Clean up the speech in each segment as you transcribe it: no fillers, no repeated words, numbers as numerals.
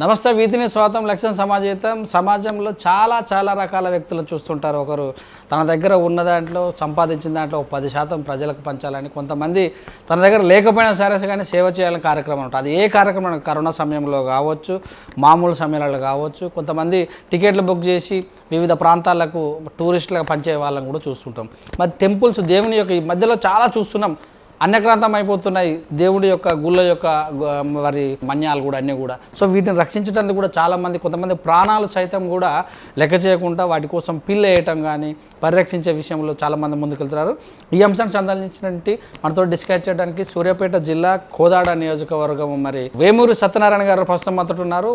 నమస్తే వీధిని స్వాతం లక్ష్యం సమాజేతం. సమాజంలో చాలా రకాల వ్యక్తులు చూస్తుంటారు. ఒకరు తన దగ్గర ఉన్న దాంట్లో సంపాదించిన దాంట్లో 10% ప్రజలకు పంచాలని, కొంతమంది తన దగ్గర లేకపోయినా సరే కానీ సేవ చేయాలని కార్యక్రమం ఉంటుంది. అది ఏ కార్యక్రమం, కరోనా సమయంలో కావచ్చు, మామూలు సమయాలలో కావచ్చు. కొంతమంది టికెట్లు బుక్ చేసి వివిధ ప్రాంతాలకు టూరిస్టులకు పంచే వాళ్ళని కూడా చూస్తుంటాం. మరి టెంపుల్స్ దేవుని యొక్క ఈ మధ్యలో చాలా చూస్తున్నాం, అన్యక్రాంతం అయిపోతున్నాయి. దేవుడి యొక్క గుళ్ళ యొక్క మరి మన్యాలు కూడా అన్నీ కూడా. సో వీటిని రక్షించడానికి కూడా చాలామంది, కొంతమంది ప్రాణాలు సైతం కూడా లెక్క చేయకుండా వాటి కోసం పిల్ల వేయటం కానీ పరిరక్షించే విషయంలో చాలామంది ముందుకెళ్తున్నారు. ఈ అంశానికి సంబంధించినటువంటి మనతో డిస్కస్ చేయడానికి సూర్యాపేట జిల్లా కోదాడ నియోజకవర్గం మరి వేమూరి సత్యనారాయణ గారు ప్రస్తుతం మనతో ఉన్నారు.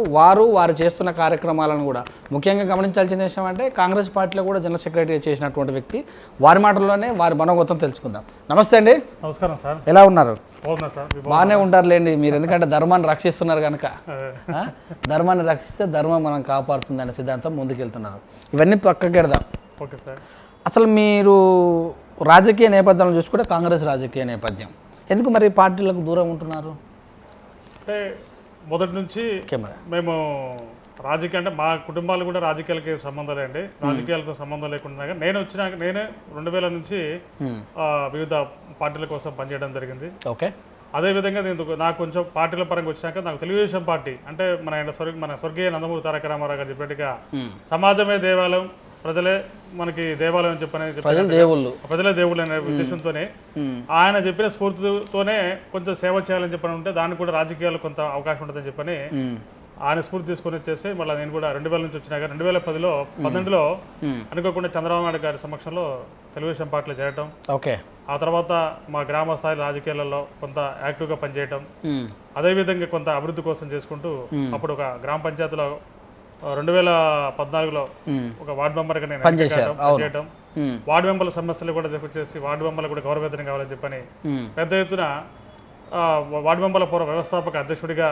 వారు చేస్తున్న కార్యక్రమాలను కూడా ముఖ్యంగా గమనించాల్సిన విషయం అంటే కాంగ్రెస్ పార్టీలో కూడా జనరల్ సెక్రటరీ చేసినటువంటి వ్యక్తి. వారి మాటల్లోనే వారి మనోగతం తెలుసుకుందాం. నమస్తే అండి. నమస్కారం సార్. ఎలా ఉన్నారు? బాగానే ఉంటారులేండి మీరు, ఎందుకంటే ధర్మాన్ని రక్షిస్తున్నారు కనుక. ధర్మాన్ని రక్షిస్తే ధర్మం మనం కాపాడుతుంది అనే సిద్ధాంతం ముందుకెళ్తున్నారు. ఇవన్నీ పక్కకి పెడదాం. Okay sir. అసలు మీరు రాజకీయ నేపథ్యంలో చూసుకుంటే కాంగ్రెస్ రాజకీయ నేపథ్యం, ఎందుకు మరి పార్టీలకు దూరం ఉంటున్నారు? అంటే మొదటి నుంచి మేము రాజకీయ అంటే మా కుటుంబాలు కూడా రాజకీయాలకి సంబంధం లేండి, రాజకీయాలతో సంబంధం లేకుండా నేనే 2000 నుంచి వివిధ పార్టీల కోసం పనిచేయడం జరిగింది. ఓకే. అదేవిధంగా నాకు కొంచెం పార్టీల పరంగా వచ్చినాక నాకు తెలుగుదేశం పార్టీ అంటే మన స్వర్గీయ నందమూరి తారక రామారావు గారు చెప్పినట్టుగా సమాజమే దేవాలయం, ప్రజలే మనకి దేవాలయం ప్రజలే దేవుళ్ళు అనే ఉద్దేశంతోనే ఆయన చెప్పిన స్ఫూర్తితోనే కొంచెం సేవ చేయాలని చెప్పని ఉంటే దానికి కూడా రాజకీయాలు కొంత అవకాశం ఉంటుందని చెప్పని ఆయన స్ఫూర్తి తీసుకొని వచ్చేసి మళ్ళీ నేను కూడా 2000 నుంచి వచ్చినాక 2012లో అనుకోకుండా చంద్రబాబు నాయుడు గారి సమక్షంలో తెలుగుదేశం పార్టీలో చేరటం. ఓకే. ఆ తర్వాత మా గ్రామ స్థాయి రాజకీయాలలో కొంత యాక్టివ్గా పనిచేయటం, అదేవిధంగా కొంత అభివృద్ధి కోసం చేసుకుంటూ అప్పుడు ఒక గ్రామ పంచాయతీలో 2014లో ఒక వార్డు మెంబర్గా నేను పనిచేయటం, వార్డు మెంబర్ల సమస్యలు కూడా చేసి వార్డు మెంబర్లు కూడా గౌరవవేతనం కావాలని చెప్పని పెద్ద ఎత్తున వార్డు మెంబర్ల పూర్వ వ్యవస్థాపక అధ్యక్షుడిగా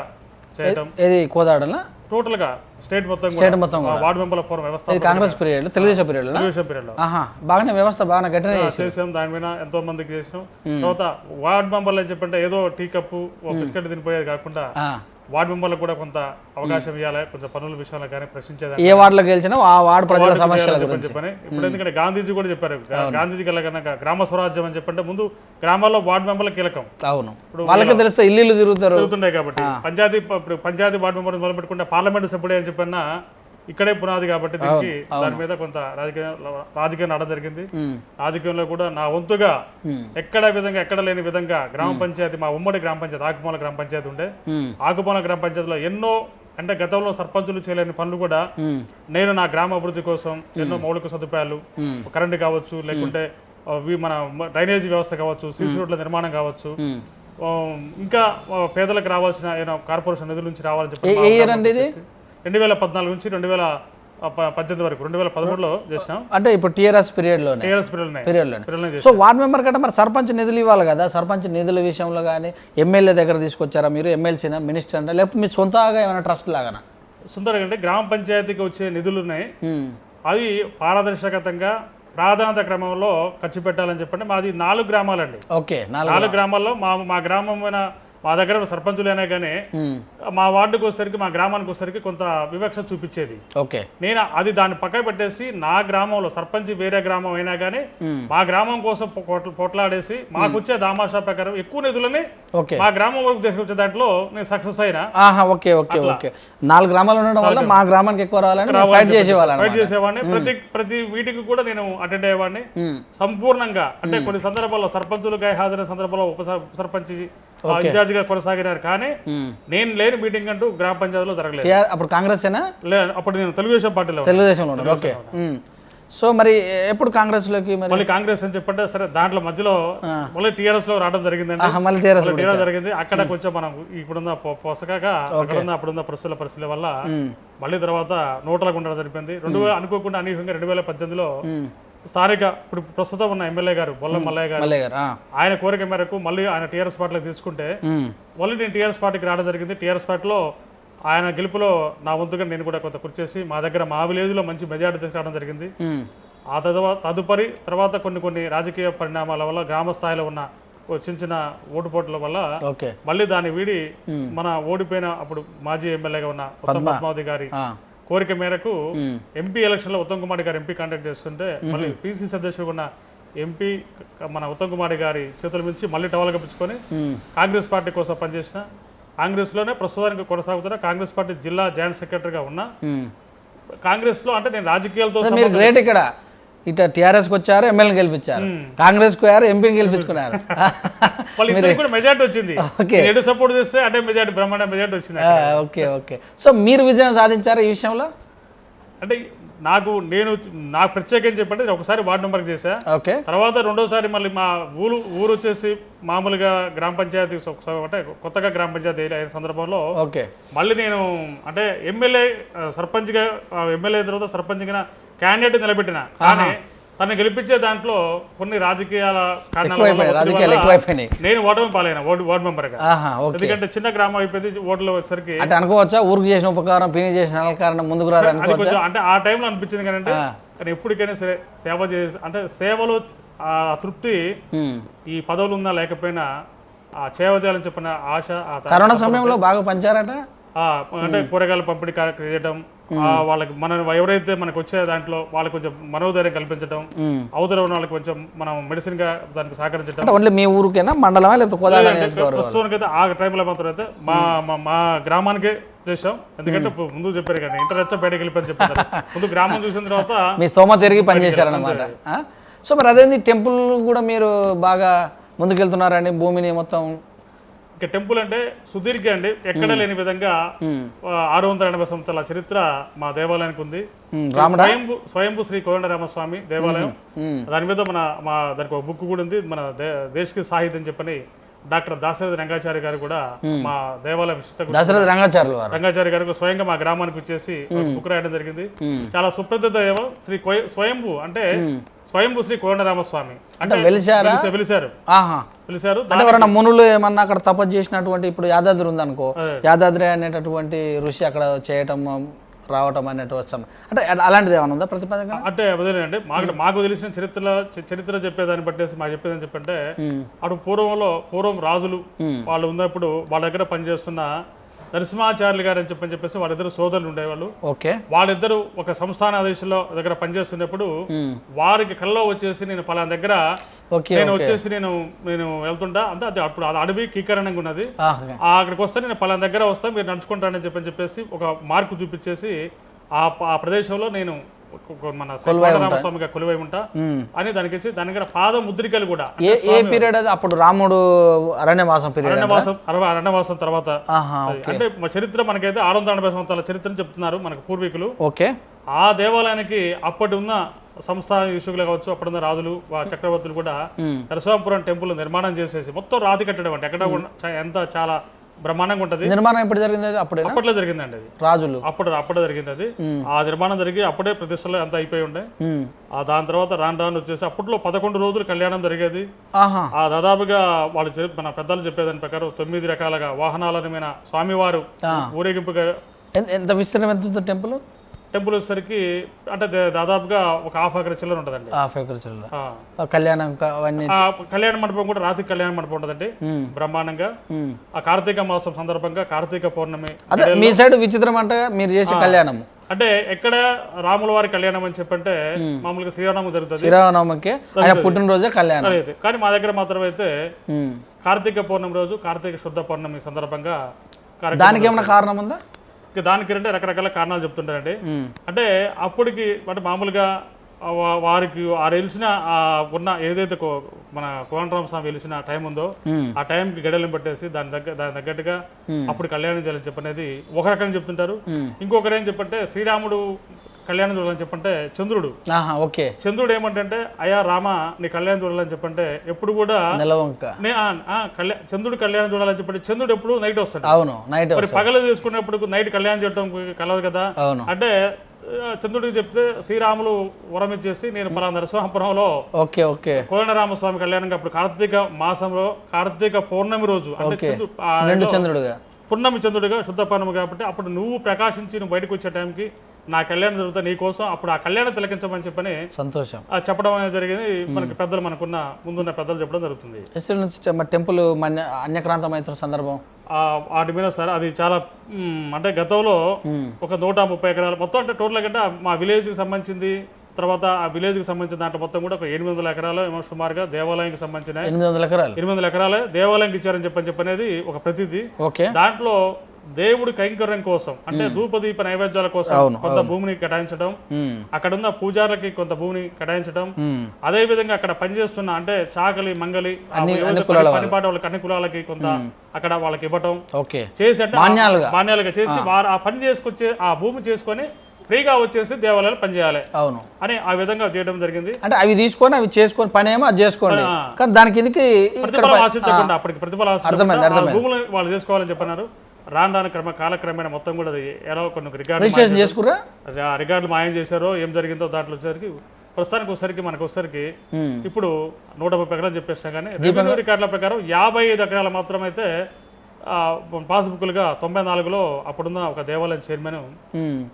చేయటం. ఏది కోదాడన టోటల్ గా స్టేట్ మొత్తం వార్డు మెంబర్ల ఫోరం వ్యవస్థ కాంగ్రెస్ పీరియడ్ తెలుగుదేశం పీరియడ్ లో బాగానే వ్యవస్థ బాగా గట్టిగా చేసాం. దాని మీద ఎంతో మందికి చేసినాం. తర్వాత వార్డు మెంబర్లు అని చెప్పంటే ఏదో టీ కప్పు బిస్కెట్ తినిపోయేది కాకుండా వార్డు మెంబర్లకు కూడా కొంత అవకాశం ఇవ్వాలి, కొంచెం పనుల విషయాలు కానీ ప్రశ్నించేది. ఏ వార్డులో గెలిచినా ఆ వార్డు ప్రజల సమస్యలు చెప్పని ఇప్పుడు ఎందుకంటే గాంధీజీ కూడా చెప్పారు, గాంధీజీ కనుక గ్రామ స్వరాజ్యం అని చెప్పంటే ముందు గ్రామాల్లో వార్డు మెంబర్లు కీలకం. అవును, ఇప్పుడు వాళ్ళకి తెలిస్తే ఇల్లు తిరుగుతుండే కాబట్టి పంచాయతీ వార్డు మెంబర్ మొదలు పెట్టుకుంటే పార్లమెంట్ సభ్యుడే అని చెప్పన్నా ఇక్కడే పునాది కాబట్టి దీనికి దాని మీద కొంత రాజకీయం నడడం జరిగింది. రాజకీయంలో కూడా నా వంతుగా ఎక్కడ లేని విధంగా గ్రామ పంచాయతీ, మా ఉమ్మడి గ్రామ పంచాయతీ ఆకుపోల గ్రామ పంచాయతీ ఉండే, ఆకుపోల గ్రామ పంచాయతీలో ఎన్నో అంటే గతంలో సర్పంచులు చేయలేని పనులు కూడా నేను నా గ్రామ అభివృద్ధి కోసం ఎన్నో మౌలిక సదుపాయాలు, కరెంటు కావచ్చు, లేకుంటే మన డ్రైనేజీ వ్యవస్థ కావచ్చు, సీసీ రోడ్ల నిర్మాణం కావచ్చు, ఇంకా పేదలకు రావాల్సిన కార్పొరేషన్ నిధుల నుంచి రావాలని చెప్పి 2014 నుంచి 2018 వరకు 2013లో చేసినాం. అంటే ఇప్పుడు టీఆర్ఎస్ పీరియడ్లో. సో వార్డ్ మెంబర్ కంటే మరి సర్పంచ్ నిధులు ఇవ్వాలి కదా. సర్పంచ్ నిధుల విషయంలో కానీ ఎమ్మెల్యే దగ్గర తీసుకొచ్చారా మీరు? ఎమ్మెల్సీనా, మినిస్టర్ అంటే, లేకపోతే మీ సొంతగా ఏమైనా ట్రస్ట్ లాగానా? సొంతగా అంటే గ్రామ పంచాయతీకి వచ్చే నిధులు ఉన్నాయి, అవి పారదర్శకతంగా ప్రాధాన్యత క్రమంలో ఖర్చు పెట్టాలని చెప్పండి. మాది 4 గ్రామాలండి. ఓకే. 4 గ్రామాల్లో మా గ్రామం మా దగ్గర సర్పంచులైనా కానీ మా వార్డుకు వచ్చేసరికి, మా గ్రామానికి వచ్చేసరికి కొంత వివక్ష చూపించేది. ఓకే. నేను అది దాన్ని పక్కన పెట్టేసి నా గ్రామంలో సర్పంచ్ వేరే గ్రామం అయినా కానీ మా గ్రామం కోసం పోట్లాడేసి మాకు వచ్చే దామాషా ప్రకారం ఎక్కువ నిధులని మా గ్రామం వరకు తీసుకొచ్చే దాంట్లో నేను సక్సెస్ అయినా. ఓకే. 4 గ్రామాలు ఉండడం వల్ల మా గ్రామానికి ఎక్కువ రావాలని ఫైట్ చేసేవాడిని. ప్రతి మీటింగ్ కూడా నేను అటెండ్ అయ్యేవాడిని సంపూర్ణంగా. అంటే కొన్ని సందర్భాల్లో సర్పంచులుగా హాజరైన సందర్భంలో ఉప సర్పంచ్ ఇన్ఛార్జ్ గా కొనసాగినారు, కానీ నేను లేని మీటింగ్ అంటూ గ్రామ పంచాయతీలో జరగలేదు. అప్పుడు కాంగ్రెస్ అప్పుడు నేను తెలుగుదేశం పార్టీలో. ఓకే. సో మరి ఎప్పుడు కాంగ్రెస్ లోకి మళ్ళీ కాంగ్రెస్ అని చెప్పంటే సరే, దాంట్లో మధ్యలో మళ్ళీ టీఆర్ఎస్ లో రావడం జరిగిందండి. టీఆర్ఎస్ జరిగింది. అక్కడ కొంచెం మనం ఇప్పుడున్న పొసకాగా అప్పుడున్న పరిస్థితుల వల్ల మళ్ళీ తర్వాత నోట్లకు ఉండడం జరిపింది. అనుకోకుండా అనూహ్యంగా 2018లో స్థానిక ఇప్పుడు ప్రస్తుతం ఉన్న ఎమ్మెల్యే గారు బొల్లం మల్లయ్య గారు ఆయన కోరిక మేరకు మళ్ళీ ఆయన టీఆర్ఎస్ పార్టీలోకి తీసుకుంటే మళ్ళీ నేను టీఆర్ఎస్ పార్టీకి రావడం జరిగింది. టీఆర్ఎస్ పార్టీలో ఆయన గెలుపులో నా వంతుగా నేను కూడా కొంత కృషి చేసి మా దగ్గర మా విలేజ్లో మంచి మెజారిటీ తీసుకురావడం జరిగింది. ఆ తదుపరి కొన్ని రాజకీయ పరిణామాల వల్ల గ్రామ స్థాయిలో ఉన్న చిన్న చిన్న ఓటుపోట్ల వల్ల ఓకే మళ్ళీ దాన్ని వీడి మన ఓడిపోయిన అప్పుడు మాజీ ఎమ్మెల్యేగా ఉన్న ఉత్తమ్ పద్మావతి గారి కోరిక మేరకు ఎంపీ ఎలక్షన్ లో ఉత్తమ్ కుమార్ గారు ఎంపీ కాంటాక్ట్ చేస్తుంటే మళ్ళీ పిసిసి అధ్యక్షుడు ఉన్న ఎంపీ మన ఉత్తమ్ కుమార్ గారి చేతుల నుంచి మళ్ళీ టవల్ కప్పించుకొని కాంగ్రెస్ పార్టీ కోసం పనిచేసిన, కాంగ్రెస్ లోనే ప్రస్తుతానికి కొనసాగుతున్న, కాంగ్రెస్ పార్టీ జిల్లా జాయింట్ సెక్రటరీగా ఉన్నా, కాంగ్రెస్ లో అంటే నేను రాజకీయాలతో మీరు గ్రేట్. ఇక్కడ ఇట్లా టీఆర్ఎస్కి వచ్చారు, ఎమ్మెల్యేని గెలిపించారు, కాంగ్రెస్కి పోయారు, ఎంపీని గెలిపించుకున్నారు. వాళ్ళిద్దరికి కూడా మెజార్టీ వచ్చింది. ఎటు సపోర్ట్ చేస్తే అంటే మెజార్టీ బ్రహ్మాండ మెజార్టీ వచ్చింది. Okay okay. సో మీరు విజయం సాధించారు ఈ విషయంలో? అంటే నాకు ప్రత్యేకం చెప్పండి, నేను ఒకసారి వార్డు మెంబర్కి చేశా. ఓకే. తర్వాత రెండోసారి మళ్ళీ మా ఊరు వచ్చేసి మామూలుగా గ్రామ పంచాయతీ అంటే కొత్తగా గ్రామ పంచాయతీ అయిన సందర్భంలో ఓకే మళ్ళీ నేను అంటే ఎమ్మెల్యే సర్పంచ్గా ఎమ్మెల్యే తర్వాత సర్పంచ్గా క్యాండిడేట్ నిలబెట్టిన, కానీ తను గెలిపించే దాంట్లో కొన్ని రాజకీయాల కారణాలు నేను ఓటమి పాలైన వార్డు మెంబర్గా. ఎందుకంటే చిన్న గ్రామం అయిపోయింది, ఓట్లు వచ్చేసరికి అంటే అనుకోవచ్చా ఊరికి చేసిన ఉపకారం పీని చేసిన కారణం ముందుకు రాదు కొంచెం అంటే ఆ టైంలో అనిపించింది. కానీ ఎప్పటికైనా సరే సేవ చేసి అంటే సేవలో ఆ తృప్తి ఈ పదవులు ఉన్నా లేకపోయినా ఆ సేవ చేయాలని చెప్పిన ఆశ. కరోనా సమయంలో బాగా పంచారట. అంటే కూరగాయల పంపిణీ చేయడం, వాళ్ళకి మనం ఎవరైతే మనకు వచ్చే దాంట్లో వాళ్ళకి కొంచెం మనోధైర్యం కల్పించడం, అవతల ఉన్న వాళ్ళకి కొంచెం మనం మెడిసిన్ గా దానికి సహకరించడం. ఓన్లీ మీ ఊరికైనా మండలమా లేకపోతే ప్రస్తుతానికి అయితే ఆ టైంలో మాత్రం అయితే మా గ్రామానికే చేసాం. ఎందుకంటే ముందు చెప్పారు కానీ ఇంటర్ వచ్చా బయటకు వెళ్ళిపోయి చెప్పారు. ముందు గ్రామం చూసిన తర్వాత మీ స్తోమ తిరిగి పనిచేశారన్నమాట. సో మరి అదేంది టెంపుల్ కూడా మీరు బాగా ముందుకెళ్తున్నారండి, భూమిని మొత్తం. టెంపుల్ అంటే సుదీర్ఘ అండి, ఎక్కడ లేని విధంగా 680 సంవత్సరాల చరిత్ర మా దేవాలయానికి ఉంది. స్వయంభూ శ్రీ కోదండరామస్వామి దేవాలయం. దాని మీద దానికి ఒక బుక్ కూడా ఉంది, మన దేశకి సాహిత్యం చెప్పని డాక్టర్ దాశరథి రంగాచారి గారు కూడా మా దేవాలయం దాశరథి రంగాచారి గారు స్వయంగా మా గ్రామానికి వచ్చేసి బుక్ రాయడం జరిగింది. చాలా సుప్రసిద్ధ దైవం శ్రీ స్వయంభూ అంటే స్వయంభూ శ్రీ కోదండరామస్వామి అంటే వెలిశారు. ఎవరైనా మునులు ఏమన్నా అక్కడ తపస్సు చేసినటువంటి, ఇప్పుడు యాదాద్రి ఉందనుకో, యాదాద్రి అనేటటువంటి ఋషి అక్కడ చేయటం రావటం అనేటువంటి అంటే అలాంటిది ఏమైనా ఉందా ప్రతిపాదన? అంటే అదేనండి, మాకు తెలిసిన చరిత్ర చెప్పేదాన్ని బట్టేసి మాకు చెప్పేదని చెప్పంటే అటు పూర్వం రాజులు వాళ్ళు ఉన్నప్పుడు వాళ్ళ దగ్గర పనిచేస్తున్న నరసింహాచార్యులు గారు అని చెప్పేసి వాళ్ళిద్దరు సోదరులు ఉండేవాళ్ళు. ఓకే. వాళ్ళిద్దరు ఒక సంస్థానాధీశుల దగ్గర పనిచేస్తున్నప్పుడు వారికి కల్లో వచ్చేసి నేను పలానా దగ్గర నేను వెళ్తుంటా అంటే అది అప్పుడు అడవి కీకరణంగా ఉన్నది, అక్కడికి వస్తే నేను పలానా దగ్గర వస్తా, మీరు నడుచుకుంటానని చెప్పేసి ఒక మార్కు చూపించేసి ఆ ప్రదేశంలో నేను మన రామస్వామిగా కొలువై ఉంటా అని దానికి పాద ముద్రికలు కూడా. ఏ పీరియడ్ అది? అప్పుడు రాముడు అరణ్యవాసం తర్వాత. అంటే మా చరిత్ర మనకైతే 680 సంవత్సరాల చరిత్రను చెప్తున్నారు మనకు పూర్వీకులు. ఓకే. ఆ దేవాలయానికి అప్పటి ఉన్న సంస్థానీయులు కావచ్చు, అప్పుడున్న రాజులు చక్రవర్తులు కూడా నరసింహాపురం టెంపుల్ నిర్మాణం చేసేసి మొత్తం రాతి కట్టడం అంటే ఎక్కడ ఎంత చాలా బ్రహ్మాండంగా ఉంటది. నిర్మాణం ఎప్పుడు జరిగింది? అప్పట్లో జరిగిందండి అది, రాజులు అప్పుడే జరిగింది అది. ఆ నిర్మాణం జరిగి అప్పుడే ప్రతిష్టలు అంతా అయిపోయి ఉండే. దాని తర్వాత రాను వచ్చేసి అప్పట్లో 11 రోజులు కళ్యాణం జరిగేది. దాదాపుగా వాళ్ళు మన పెద్దలు చెప్పేదాని ప్రకారం 9 రకాలుగా వాహనాల మీద స్వామివారు ఊరేగింపుగా. ఎంత విస్తీర్ణం ఎంత ఉంటుంది టెంపుల్ వచ్చేసరికి అంటే దాదాపుగా ఒక ½ ఎకర్ చిల్లర ఉంటదండి. కళ్యాణ మండపం కూడా రాత్రి కళ్యాణ మండపం ఉంటదండి బ్రహ్మాండంగా. ఆ కార్తీక మాసం సందర్భంగా కార్తీక పౌర్ణమి. మీ సైడ్ విచిత్రం అంటే మీరు చేసే కళ్యాణం అంటే ఎక్కడ రాముల వారి కళ్యాణం అని చెప్పంటే మామూలుగా శ్రీరామనవమి జరుగుతుంది. శ్రీరామనవమికి పుట్టినరోజే కళ్యాణం. కానీ మా దగ్గర మాత్రం అయితే కార్తీక పౌర్ణమి రోజు కార్తీక శుద్ధ పౌర్ణమి సందర్భంగా. దానికి ఏమైనా కారణం ఉందా? దానికి అంటే రకరకాల కారణాలు చెప్తుంటారండి. అంటే అప్పటికి అంటే మామూలుగా వారికి వెలిసిన ఉన్న ఏదైతే మన కోదండరామస్వామి వెలిసిన టైం ఉందో ఆ టైంకి గడలను పట్టేసి దాని తగ్గట్టుగా అప్పుడు కళ్యాణం చేయాలని చెప్పనేది ఒక రకంగా చెప్తుంటారు. ఇంకొకరు ఏం చెప్పంటే శ్రీరాముడు కళ్యాణం చూడాలని చెప్పంటే చంద్రుడు ఏమంటే అయ్యా రామ నీ కళ్యాణం చూడాలని చెప్పంటే ఎప్పుడు కూడా చంద్రుడు కళ్యాణం చూడాలని చెప్పంటే చంద్రుడు ఎప్పుడు నైట్ వస్తాడు. మరి పగలు తీసుకున్నప్పుడు నైట్ కళ్యాణం చేయడం కలదు కదా. అంటే చంద్రుడికి చెప్తే శ్రీరాములు వరం ఇచ్చేసి నేను పలానా నరసింహాపురంలో కోదండరామస్వామి కళ్యాణం అప్పుడు కార్తీక మాసంలో కార్తీక పౌర్ణమి రోజు అంటే పున్నమి చంద్రుడిగా శుద్ధ పౌర్ణమి కాబట్టి అప్పుడు నువ్వు ప్రకాశించి నువ్వు బయటకు వచ్చే టైంకి నా కళ్యాణం జరుగుతా నీ కోసం అప్పుడు ఆ కళ్యాణం తిలకించమని చెప్పని సంతోషం చెప్పడం అనేది జరిగింది. మనకి పెద్దలు మనకున్న ముందున్న పెద్దలు చెప్పడం జరుగుతుంది. ఎస్ఎల్ నుంచి టెంపుల్ అన్యక్రాంతమైన సందర్భం వాటి మీద సార్ అది చాలా అంటే గతంలో ఒక 130 ఎకరాలు మొత్తం అంటే టోటల్ కంటే మా విలేజ్కి సంబంధించింది. తర్వాత ఆ విలేజ్కి సంబంధించిన దాంట్లో మొత్తం కూడా ఒక 800 ఎకరాలు ఏమో సుమారుగా దేవాలయానికి సంబంధించిన 800 ఎకరాలే దేవాలయంకి ఇచ్చారని చెప్పనేది ఒక ప్రతిదీ. దాంట్లో దేవుడి కైంకర్యం కోసం అంటే ధూపదీప నైవేద్యాల కోసం కొంత భూమిని కేటాయించడం, అక్కడ ఉన్న పూజారులకి కొంత భూమిని కేటాయించడం, అదే విధంగా అక్కడ పనిచేస్తున్న అంటే చాకలి మంగలి పనిపాట వాళ్ళకి అన్ని కులాలకి కొంత అక్కడ వాళ్ళకి ఇవ్వటం చేసి అంటే మాన్యాలుగా చేసి వారు ఆ పని చేసుకొచ్చే ఆ భూమి చేసుకొని ఫ్రీగా వచ్చేసి దేవాలయాలు పనిచేయాలి అని ఆ విధంగా చేయడం జరిగింది. అంటే అవి తీసుకొని అవి చేసుకొని పని ఏమో అది చేసుకోండి, కానీ దానికి ప్రతిఫలం ఆశించకుండా అప్పటికి ప్రతిఫలం భూములు వాళ్ళు చేసుకోవాలని చెప్పన్నారు. రాను కాలక్రమేణా మొత్తం కూడా ఎలా కొన్ని రికార్డులు మాయం చేశారో ఏం జరిగిందో దాంట్లో వచ్చేసరికి ప్రస్తుతానికి ఒకసారికి మనకు వచ్చేసరికి ఇప్పుడు 130 ఎకరాలు చెప్పేసినా కానీ రెవెన్యూ రికార్డుల ప్రకారం 55 ఎకరాలు మాత్రమైతే పాస్బుక్లుగా 94లో అప్పుడున్న ఒక దేవాలయం చైర్మన్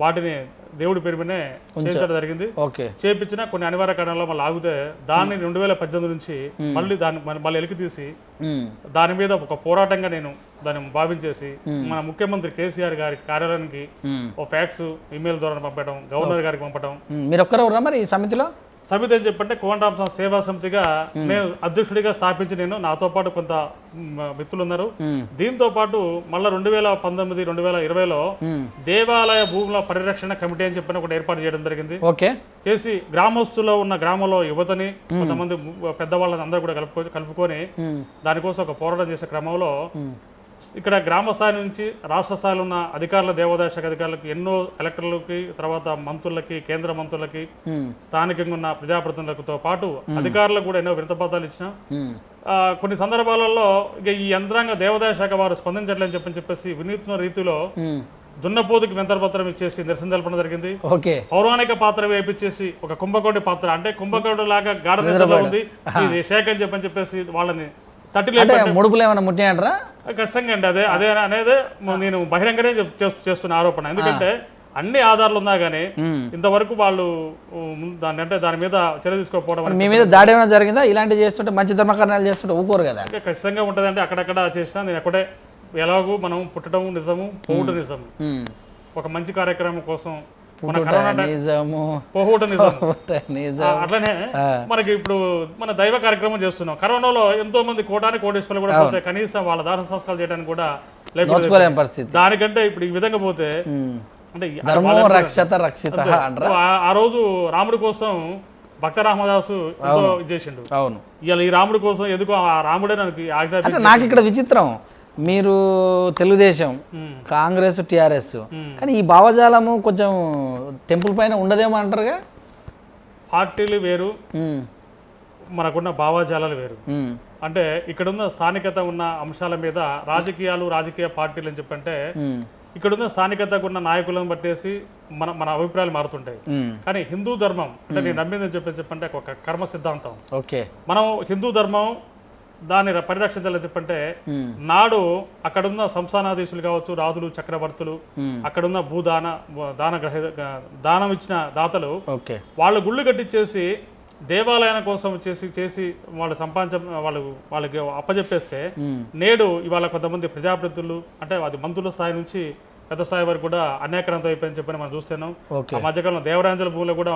వాటిని దేవుడి పేరు మీదనే చేయించడం జరిగింది. చేయించిన కొన్ని అనివార్య కారణాల్లో మళ్ళీ ఆగితే దాన్ని 2018 నుంచి మళ్ళీ ఎలికి తీసి దాని మీద ఒక పోరాటంగా నేను దాన్ని భావించేసి మన ముఖ్యమంత్రి కేసీఆర్ గారి కార్యాలయానికి ఓ ఫ్యాక్స్ ఇమెయిల్ ద్వారా పంపడం, గవర్నర్ గారికి పంపడం. మీరు ఒక్కరు మరి ఈ సమితిలో సమితి అని చెప్పంటే కోదండరాం సేవా సమితిగా నేను అధ్యక్షుడిగా స్థాపించి నాతో పాటు కొంత మిత్రులు ఉన్నారు. దీంతో పాటు మళ్ళీ 2019, 2020లో దేవాలయ భూముల పరిరక్షణ కమిటీ అని చెప్పిన ఒకటి ఏర్పాటు చేయడం జరిగింది. చేసి గ్రామస్తులో ఉన్న గ్రామంలో యువతని కొంతమంది పెద్దవాళ్ళని అందరూ కూడా కలుపుకొని దానికోసం ఒక పోరాటం చేసే క్రమంలో ఇక్కడ గ్రామ స్థాయి నుంచి రాష్ట్ర స్థాయిలో ఉన్న అధికారుల దేవాదాయ శాఖ అధికారులకు ఎన్నో కలెక్టర్లకి తర్వాత మంత్రులకి కేంద్ర మంత్రులకి స్థానికంగా ఉన్న ప్రజాప్రతినిధులతో పాటు అధికారులకు కూడా ఎన్నో వినతిపత్రాలు ఇచ్చిన కొన్ని సందర్భాలలో ఇక ఈ యంత్రాంగ దేవాదాయ శాఖ వారు స్పందించట్లేని చెప్పేసి వినూత్న రీతిలో దున్నపోతుకి వినతిపత్రం ఇచ్చేసి నిరసన తెలపడం జరిగింది. పౌరాణిక పాత్ర వేయించేసి ఒక కుంభకోటి పాత్ర అంటే కుంభకోటి లాగా గాఢ నిద్రలో ఉంది ఇది శాఖ అని చెప్పేసి వాళ్ళని ముడుపులు ఏమైనా ముట్టాయంటారా? ఖచ్చితంగా అండి అదే అనేది నేను బహిరంగనే చేస్తున్న ఆరోపణ. ఎందుకంటే అన్ని ఆధారాలు ఉన్నా గానీ ఇంతవరకు వాళ్ళు దాని మీద చర్య తీసుకోకపోవడం. మీ మీద దాడి ఏమైనా జరిగిందా? ఇలాంటివి చేస్తుంటే మంచి ధర్మకరణాలు చేస్తుంటే ఊరుకోరు కదా? ఖచ్చితంగా ఉంటుంది అంటే అక్కడక్కడ చేసినా నేను ఎక్కడే ఎలాగూ మనం పుట్టడం నిజము పోవటం నిజము. ఒక మంచి కార్యక్రమం కోసం అట్లనే మనకి ఇప్పుడు మన దైవ కార్యక్రమం చేస్తున్నాం. కరోనాలో ఎంతో మంది కోటేశ్వరులు కూడా పోతే కనీసం వాళ్ళ దాన సంస్కారాలు చేయడానికి కూడా లేకపోతే దానికంటే ఇప్పుడు ఈ విధంగా పోతే అంటే ఆ రోజు రాముడి కోసం భక్త రామదాసు ఎంతో చేసిండు. ఇవాళ ఈ రాముడి కోసం ఎందుకు ఆ రాముడే నాకు ఇక్కడ విచిత్రం, మీరు తెలుగుదేశం, కాంగ్రెస్, టిఆర్ఎస్, కానీ ఈ భావజాలము కొంచెం టెంపుల్ పైన ఉండదేమో అంటారుగా? పార్టీలు వేరు, మనకున్న భావజాలాలు వేరు. అంటే ఇక్కడున్న స్థానికత ఉన్న అంశాల మీద రాజకీయ పార్టీలు అని చెప్పంటే ఇక్కడున్న స్థానికతకు ఉన్న నాయకులను బట్టేసి మన అభిప్రాయాలు మారుతుంటాయి. కానీ హిందూ ధర్మం అంటే నేను నమ్మిందని చెప్పంటే ఒక కర్మ సిద్ధాంతం. మనం హిందూ ధర్మం దాన్ని పరిరక్షించాలని చెప్పంటే నాడు అక్కడున్న సంస్థానాధీశులు కావచ్చు, రాజులు, చక్రవర్తులు, అక్కడున్న దానం ఇచ్చిన దాతలు వాళ్ళు గుళ్ళు కట్టించేసి దేవాలయాల కోసం చేసి వాళ్ళు వాళ్ళకి అప్పచెప్పేస్తే నేడు ఇవాళ కొంతమంది ప్రజాప్రతినిధులు అంటే అది మంత్రుల స్థాయి నుంచి పెద్ద స్థాయి వరకు కూడా అన్యాక్రాంతం అయిపోయిందని చెప్పని మనం చూస్తున్నాం. ఆ మధ్యకాలంలో దేవరాంజల భూమిలో కూడా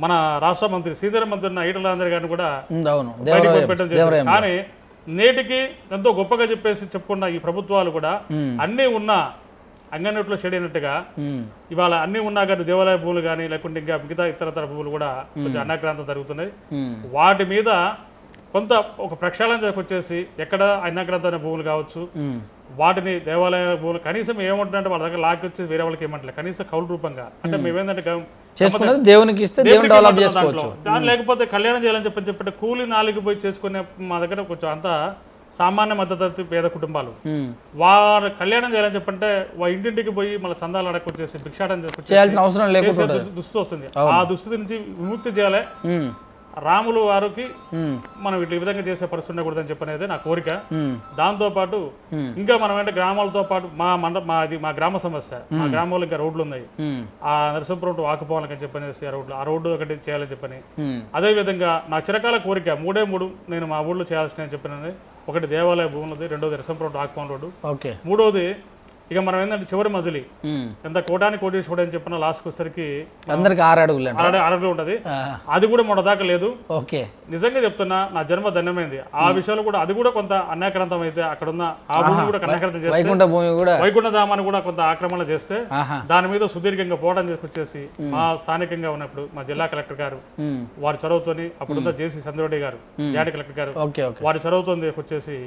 మన రాష్ట్ర మంత్రి సీనియర్ మంత్రి ఉన్న ఈటల రాజేందర్ గారిని కూడా పెట్టడం చేశారు. కానీ నేటికి ఎంతో గొప్పగా చెప్పుకున్న ఈ ప్రభుత్వాలు కూడా అన్నీ ఉన్నా అంగన్వాడీలో షెడ్ అయినట్టుగా ఇవాళ అన్ని ఉన్నా కానీ దేవాలయ భూములు కానీ లేకుంటే ఇంకా మిగతా ఇతరతర భూములు కూడా కొంచెం అన్యాక్రాంతం జరుగుతున్నాయి. వాటి మీద కొంత ఒక ప్రక్షాళన వచ్చేసి ఎక్కడ అన్యాక్రాంతమైన భూములు కావచ్చు వాటిని దేవాలయ భూములు కనీసం ఏమంటుందంటే వాళ్ళ దగ్గర లాక్ వచ్చి వేరే వాళ్ళకి ఏమంటలే కనీసం కౌలు రూపంగా అంటే మేమేంటంటే దేవునికి ఇస్తే దాని లేకపోతే కళ్యాణం చేయాలని చెప్పంటే కూలి నాలుగు పోయి చేసుకునే మా దగ్గర కొంచెం అంతా సామాన్య మధ్యతరగతి పేద కుటుంబాలు వారు కళ్యాణం చేయాలని చెప్పంటే ఇంటింటికి పోయి మళ్ళీ చందాలు అడగొచ్చేసి భిక్షాటం చేయాల్సిన అవసరం లేకుండా దుస్థితి వస్తుంది. ఆ దుస్థితి నుంచి విముక్తి చేయాలి. రాములు వారికి మనం ఇట్లా ఈ విధంగా చేసే పరిస్థితి ఉండకూడదని చెప్పనేది నా కోరిక. దాంతో పాటు ఇంకా మనం అంటే గ్రామాలతో పాటు మా గ్రామ సమస్య, మా గ్రామంలో ఇంకా రోడ్లు ఉన్నాయి, ఆ నరసింహపురం వాకపోవాలని చెప్పనేసి ఆ రోడ్డు ఒకటి చేయాలని చెప్పని. అదే విధంగా నా చిరకాల కోరిక 3 నేను మా ఊళ్ళో చేయాల్సిన చెప్పినది. ఒకటి దేవాలయ భూములు ఉంది, రెండోది నరసింహపురం వాకపోవడం రోడ్డు, మూడోది ఇక మనం ఏంటంటే చివరి మజిలీ ఎంత కోటేశ్వరుడు అని చెప్పిన లాస్ట్కి వచ్చేసరికి అందరికి 6 అడుగులు ఉంటది. అది కూడా మొన్న దాకా లేదు. నిజంగా చెప్తున్నా, నా జన్మ ధన్యమైంది. ఆ విషయంలో కూడా అది కూడా కొంత అన్యాక్రాంతం అయితే అక్కడ ఉన్న ఆ భూమి కూడా అన్యాక్రాంతం చేస్తే, వైకుంఠ ధామాన్ని కూడా కొంత ఆక్రమణ చేస్తే దాని మీద సుదీర్ఘంగా పోవడం తీసుకొచ్చేసి మా స్థానికంగా ఉన్నప్పుడు మా జిల్లా కలెక్టర్ గారు వారి చొరవతోని, అప్పుడున్న జేసీ చంద్రరెడ్డి గారు జాయింట్ కలెక్టర్ గారు వారి చొరవతో తీసుకొచ్చేసి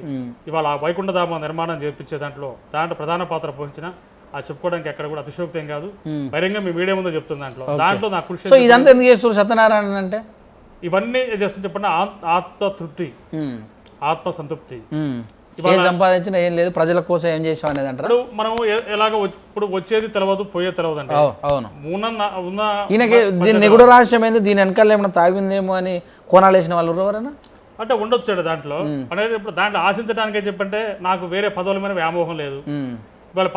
ఇవాళ ఆ వైకుంఠ ధామ నిర్మాణం చేపించే దాంట్లో ప్రధాన పాత్ర పోయించిన ఆ చెప్పుకోవడానికి ఎక్కడ కూడా అతిశయోక్తి ఏం కాదు. బహిరంగ మీ మీడియా ముందు చెప్తుంది. దాంట్లో నా కృషి. ఇదంతా ఎందుకు చేస్తారు సత్యనారాయణ అంటే? ఇవన్నీ చేస్తుంది చెప్పండి, ఆత్మతృప్తి, ఆత్మ సంతృప్తి. సంపాదించిన ఏం లేదు, ప్రజల కోసం ఏం చేసాం అనేది అంటారు. మనం ఎలాగ ఇప్పుడు వచ్చేది తెలియదు, పోయేది తెలియదు అంటే. అవును, ఈయనకి నిగుడ రహస్యం ఏంది, దీని వెనకాల ఏమైనా తాగిందేమో అని కోనాలు వేసిన వాళ్ళు ఎవరైనా అంటే ఉండొచ్చాడు దాంట్లో. అనేది ఇప్పుడు దాంట్లో ఆశించడానికే చెప్పంటే నాకు వేరే పదవుల మీద వ్యామోహం లేదు. ఇవాళ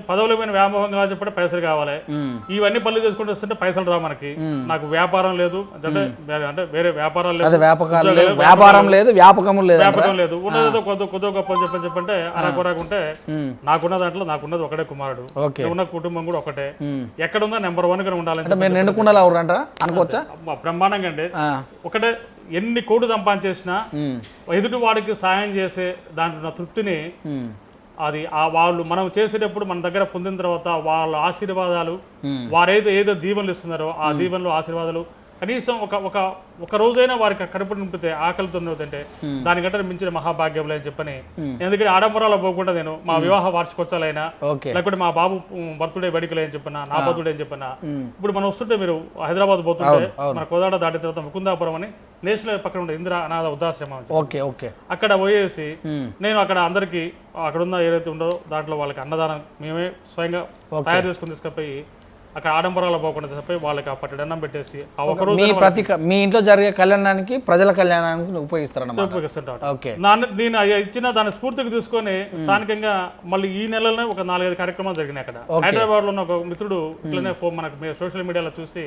పదవుల మీద వ్యామోహం కావాలి చెప్పంటే పైసలు కావాలి. ఇవన్నీ పనులు చేసుకుంటూ వస్తుంటే పైసలు రా మనకి. నాకు వ్యాపారం లేదు అంటే వేరే వ్యాపారాలు లేదు, వ్యాపారం లేదు, వ్యాపకం లేదు, ఉన్నదో కొద్ది గొప్ప చెప్పంటే అరకొరాకుంటే నాకున్న దాంట్లో నాకున్నది ఒకటే కుమారుడు, ఉన్న కుటుంబం కూడా ఒకటే. ఎక్కడుందా నెంబర్ 1 గా ఉండాలని అనుకోవచ్చా? బ్రహ్మాండంగా అండి. ఒకటే ఎన్ని కోట్లు సంపాదించేసినా ఎదుటి వాడికి సాయం చేసే దాంట్లో తృప్తిని, అది వాళ్ళు మనం చేసేటప్పుడు మన దగ్గర పొందిన తర్వాత వాళ్ళ ఆశీర్వాదాలు, వారైతే ఏదో దీవెనలు ఇస్తున్నారో ఆ దీవెనలు ఆశీర్వాదాలు కనీసం ఒక రోజైనా వారికి కడుపు నింపితే, ఆకలితో నింపితే దానికంటే మించిన మహాభాగ్యం అని చెప్పని. ఎందుకంటే ఆడంబరాలు పోకుండా నేను మా వివాహ వార్షికోత్సవాలైనా లేకపోతే మా బాబు బర్త్డే వేడుకలు అని చెప్పినా, నా బర్త్డే అని చెప్పినా, ఇప్పుడు మనం వస్తుంటే మీరు హైదరాబాద్ పోతుంటే మన కోదాడ దాటిన తర్వాత ముకుందాపురం అని నేషనల్ పక్కన ఉండే ఇందిరా అనాథ వృద్ధాశ్రమం, అక్కడ పోయేసి నేను అక్కడ అందరికి అక్కడున్న ఏదైతే ఉండో దాంట్లో వాళ్ళకి అన్నదానం మేమే స్వయంగా తయారు చేసుకుని తీసుకుపోయి అక్కడ ఆడంబరాలు పోకుండా చెప్పి వాళ్ళకి ఆ పట్టడన్నం పెట్టేసి ఆ ఒక రోజు మీ ఇంట్లో జరిగే కళ్యాణానికి, ప్రజల కళ్యాణానికి ఉపయోగిస్తుంటారు. నేను ఇచ్చిన దాని స్ఫూర్తికి తీసుకొని స్థానికంగా మళ్ళీ ఈ నెలలోనే ఒక 4-5 కార్యక్రమాలు జరిగినాయి అక్కడ. హైదరాబాద్ లో ఉన్న ఒక మిత్రుడు ఇట్లనే మనకు సోషల్ మీడియాలో చూసి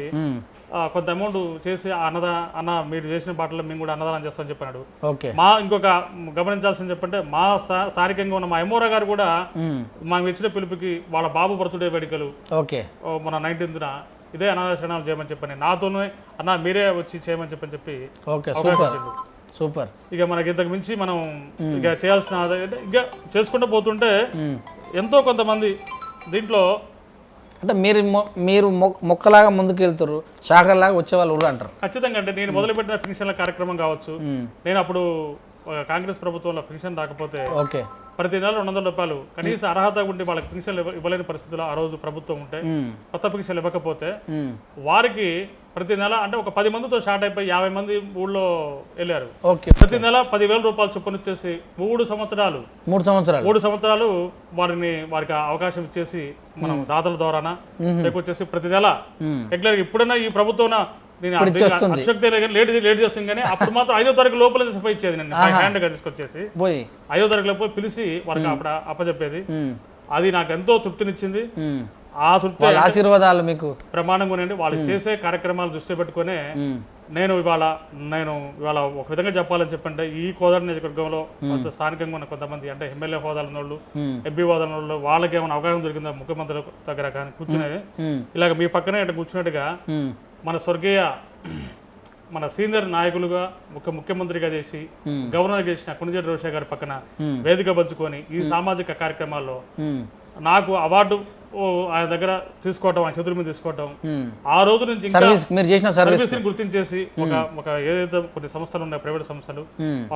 కొంత అమౌంట్ చేసి అన్న మీరు చేసిన బాటలో మేము కూడా అన్నదానం చేస్తామని చెప్పాడు. ఇంకొక గమనించాల్సింది చెప్పంటే మా స్థానికంగా ఉన్న మా ఎమ్మోరా గారు కూడా మాకు ఇచ్చిన పిలుపుకి వాళ్ళ బాబు బర్త్డే వేడుకలు మన 19th ఇదే అనాథాశ్రమాలు చేయమని చెప్పని నాతోనే అన్న మీరే వచ్చి చేయమని చెప్పి సూపర్. ఇక మనకి ఇంతకు మించి మనం ఇక చేయాల్సిన ఇక చేసుకుంటూ పోతుంటే ఎంతో కొంతమంది దీంట్లో అంటే మీరు మొక్కలాగా ముందుకు వెళ్తారు, శాఖలాగా వచ్చేవాళ్ళు అంటారు. ఖచ్చితంగా. అంటే నేను మొదలుపెట్టిన ఫంక్షన్ల కార్యక్రమం కావచ్చు, నేను అప్పుడు కాంగ్రెస్ ప్రభుత్వంలో పెన్షన్ రాకపోతే ప్రతి నెల 200 రూపాయలు కనీస అర్హత ఉండి వాళ్ళకి పెన్షన్లు ఇవ్వలేని పరిస్థితుల్లో ఆ రోజు ప్రభుత్వం ఉంటే, కొత్త పెన్షన్లు ఇవ్వకపోతే వారికి ప్రతి నెల అంటే ఒక 10 మందితో స్టార్ట్ అయిపోయి 50 మంది ఊళ్ళో వెళ్ళారు. ప్రతి నెల 10,000 రూపాయలు చొప్పున వచ్చేసి 3 సంవత్సరాలు వారికి అవకాశం ఇచ్చేసి మనం దాతల ద్వారానా లేకొచ్చేసి ప్రతి నెల రెగ్యులర్. ఇప్పుడైనా ఈ ప్రభుత్వం నేను అశక్తి లేట్ చేస్తుంది కానీ అప్పుడు మాత్రం 5వ తారీఖు లోపల ఇచ్చేది. నేను హ్యాండ్ గా తీసుకొచ్చేసి 5వ తారీఖు లోపల పిలిచి వాళ్ళకి అప్పుడు అప్పచెప్పేది. అది నాకు ఎంతో తృప్తినిచ్చింది. ఆ తృప్తి ఆశీర్వాదాలు మీకు ప్రమాణంగానండి. వాళ్ళు చేసే కార్యక్రమాలు దృష్టి పెట్టుకునే నేను ఇవాళ ఒక విధంగా చెప్పాలని చెప్పంటే ఈ కోదాడ నియోజకవర్గంలో స్థానికంగా ఉన్న కొంతమంది అంటే ఎమ్మెల్యే హోదాలు ఉన్న వాళ్ళు, ఎంపీ హోదాలు ఉన్న వాళ్ళు, వాళ్ళకి ఏమైనా అవకాశం దొరికిందా ముఖ్యమంత్రి దగ్గర కానీ కూర్చునేది ఇలాగ మీ పక్కనే అంటే కూర్చున్నట్టుగా మన స్వర్గీయ మన సీనియర్ నాయకులుగా ముఖ్యమంత్రిగా చేసి గవర్నర్ చేసిన కొండజేటి రోషయ్య గారి పక్కన వేదిక పంచుకొని ఈ సామాజిక కార్యక్రమాల్లో నాకు అవార్డు ఆయన దగ్గర తీసుకోవటం, ఆయన చేతుల మీద తీసుకోవటం, ఆ రోజు నుంచి సర్వీస్ గుర్తించేసి ఒక ఏదైతే కొన్ని సంస్థలు ఉన్నాయి, ప్రైవేట్ సంస్థలు,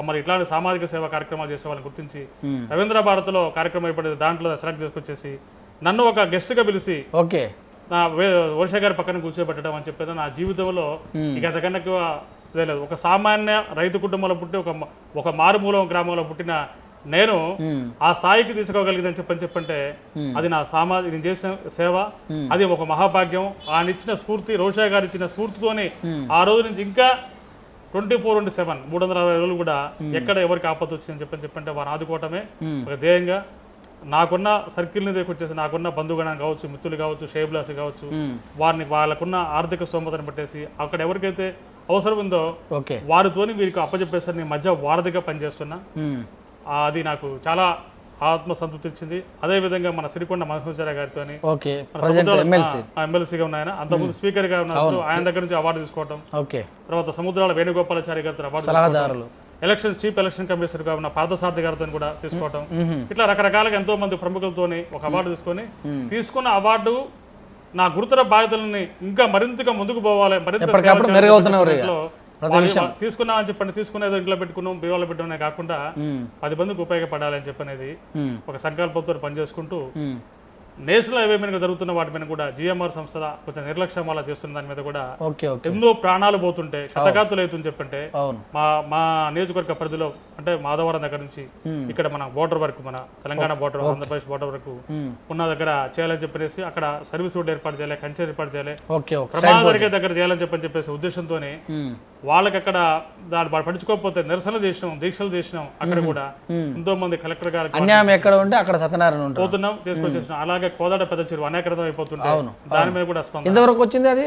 మరి ఇట్లాంటి సామాజిక సేవా కార్యక్రమాలు చేసే వాళ్ళని గుర్తించి రవీంద్ర భారత్లో కార్యక్రమం ఏర్పడేది దాంట్లో సెలెక్ట్ చేసుకొచ్చేసి నన్ను ఒక గెస్ట్ గా పిలిచి నా వర్ష గారి పక్కన కూర్చోబెట్టడం అని చెప్పేది నా జీవితంలో ఇక అంతకన్నా లేదు. ఒక సామాన్య రైతు కుటుంబంలో పుట్టి ఒక మారుమూల గ్రామంలో పుట్టిన నేను ఆ స్థాయికి తీసుకోగలిగిందని చెప్పంటే అది నా నేను చేసిన సేవ, అది ఒక మహాభాగ్యం. ఆయన ఇచ్చిన స్ఫూర్తి, రోషయ్య గారు ఇచ్చిన స్ఫూర్తితోనే ఆ రోజు నుంచి ఇంకా 24/7 360 రోజులు కూడా ఎక్కడ ఎవరికి ఆపద వచ్చిందని చెప్పంటే వారిని ఆదుకోవటమే ఒక ధ్యేయంగా నాకున్న సర్కిల్ని వచ్చేసి నాకున్న బంధుగణం కావచ్చు, మిత్రులు కావచ్చు, షేబ్లాస్ కావచ్చు, వారిని వాళ్ళకున్న ఆర్థిక స్తోమతను పెట్టేసి అక్కడ ఎవరికైతే అవసరం ఉందో వారితోని వీరికి అప్పచెప్పేసరి నేను మధ్య వారధిగా పనిచేస్తున్నా. అది నాకు చాలా ఆత్మసంతృప్తి ఇచ్చింది. అదే విధంగా మన సిరికొండ మహేశ్వరరావు గారితో ఎమ్మెల్సీగా ఉన్నాయన, అంతకుముందు స్పీకర్ గా ఉన్నారు, ఆయన దగ్గర నుంచి అవార్డు తీసుకోవడం, తర్వాత సముద్రాల వేణుగోపాలాచారి గారితో అవార్డు, చీఫ్ ఎలక్షన్ కమిషనర్ గా ఉన్న పార్థసారథి గారితో కూడా తీసుకోవడం, ఇట్లా రకరకాలుగా ఎంతో మంది ప్రముఖులతోని ఒక అవార్డు తీసుకున్న అవార్డు నా గురుతర బాధ్యతలని ఇంకా మరింతగా ముందుకు పోవాలి, తీసుకున్నామని చెప్పండి, తీసుకునేది ఇంట్లో పెట్టుకున్నాం, బీవాలో పెట్టడమే కాకుండా 10 మందికి ఉపయోగపడాలని చెప్పనేది ఒక సంకల్పంతో పనిచేసుకుంటూ నేషనల్ హైవే మీద జరుగుతున్న వాటి మీద కూడా జిఎంఆర్ సంస్థ కొంచెం నిర్లక్ష్యం అలా చేస్తున్న దాని మీద కూడా ఎన్నో ప్రాణాలు పోతుంటే శతఘాతులు అవుతుంది చెప్పంటే మా నియోజకవర్గ పరిధిలో అంటే మాధవరం దగ్గర నుంచి ఇక్కడ మన బోర్డర్ వరకు, మన తెలంగాణ బోర్డర్, ఆంధ్రప్రదేశ్ బోర్డర్ వరకు ఉన్న దగ్గర చేయాలని చెప్పేసి అక్కడ సర్వీస్ రోడ్ ఏర్పాటు చేయాలి, కంచె ఏర్పాటు చేయాలి, ప్రమాదం జరిగే దగ్గర చేయాలని చెప్పేసి ఉద్దేశంతోనే వాళ్ళకి అక్కడ దాన్ని పట్టించుకోకపోతే నిరసన చేసినాం, దీక్షలు చేసినాం. అక్కడ కూడా ఎంతో మంది కలెక్టర్ గారు ఎక్కడ ఉంటే అక్కడ సత్యనారాయణ పోతున్నాం, తీసుకొచ్చేసినాం. అలాగే కోదాడ పెద్ద చెరువు అనేకృతం అయిపోతుంటాయి, దాని మీద కూడా ఇంతవరకు వచ్చింది, అది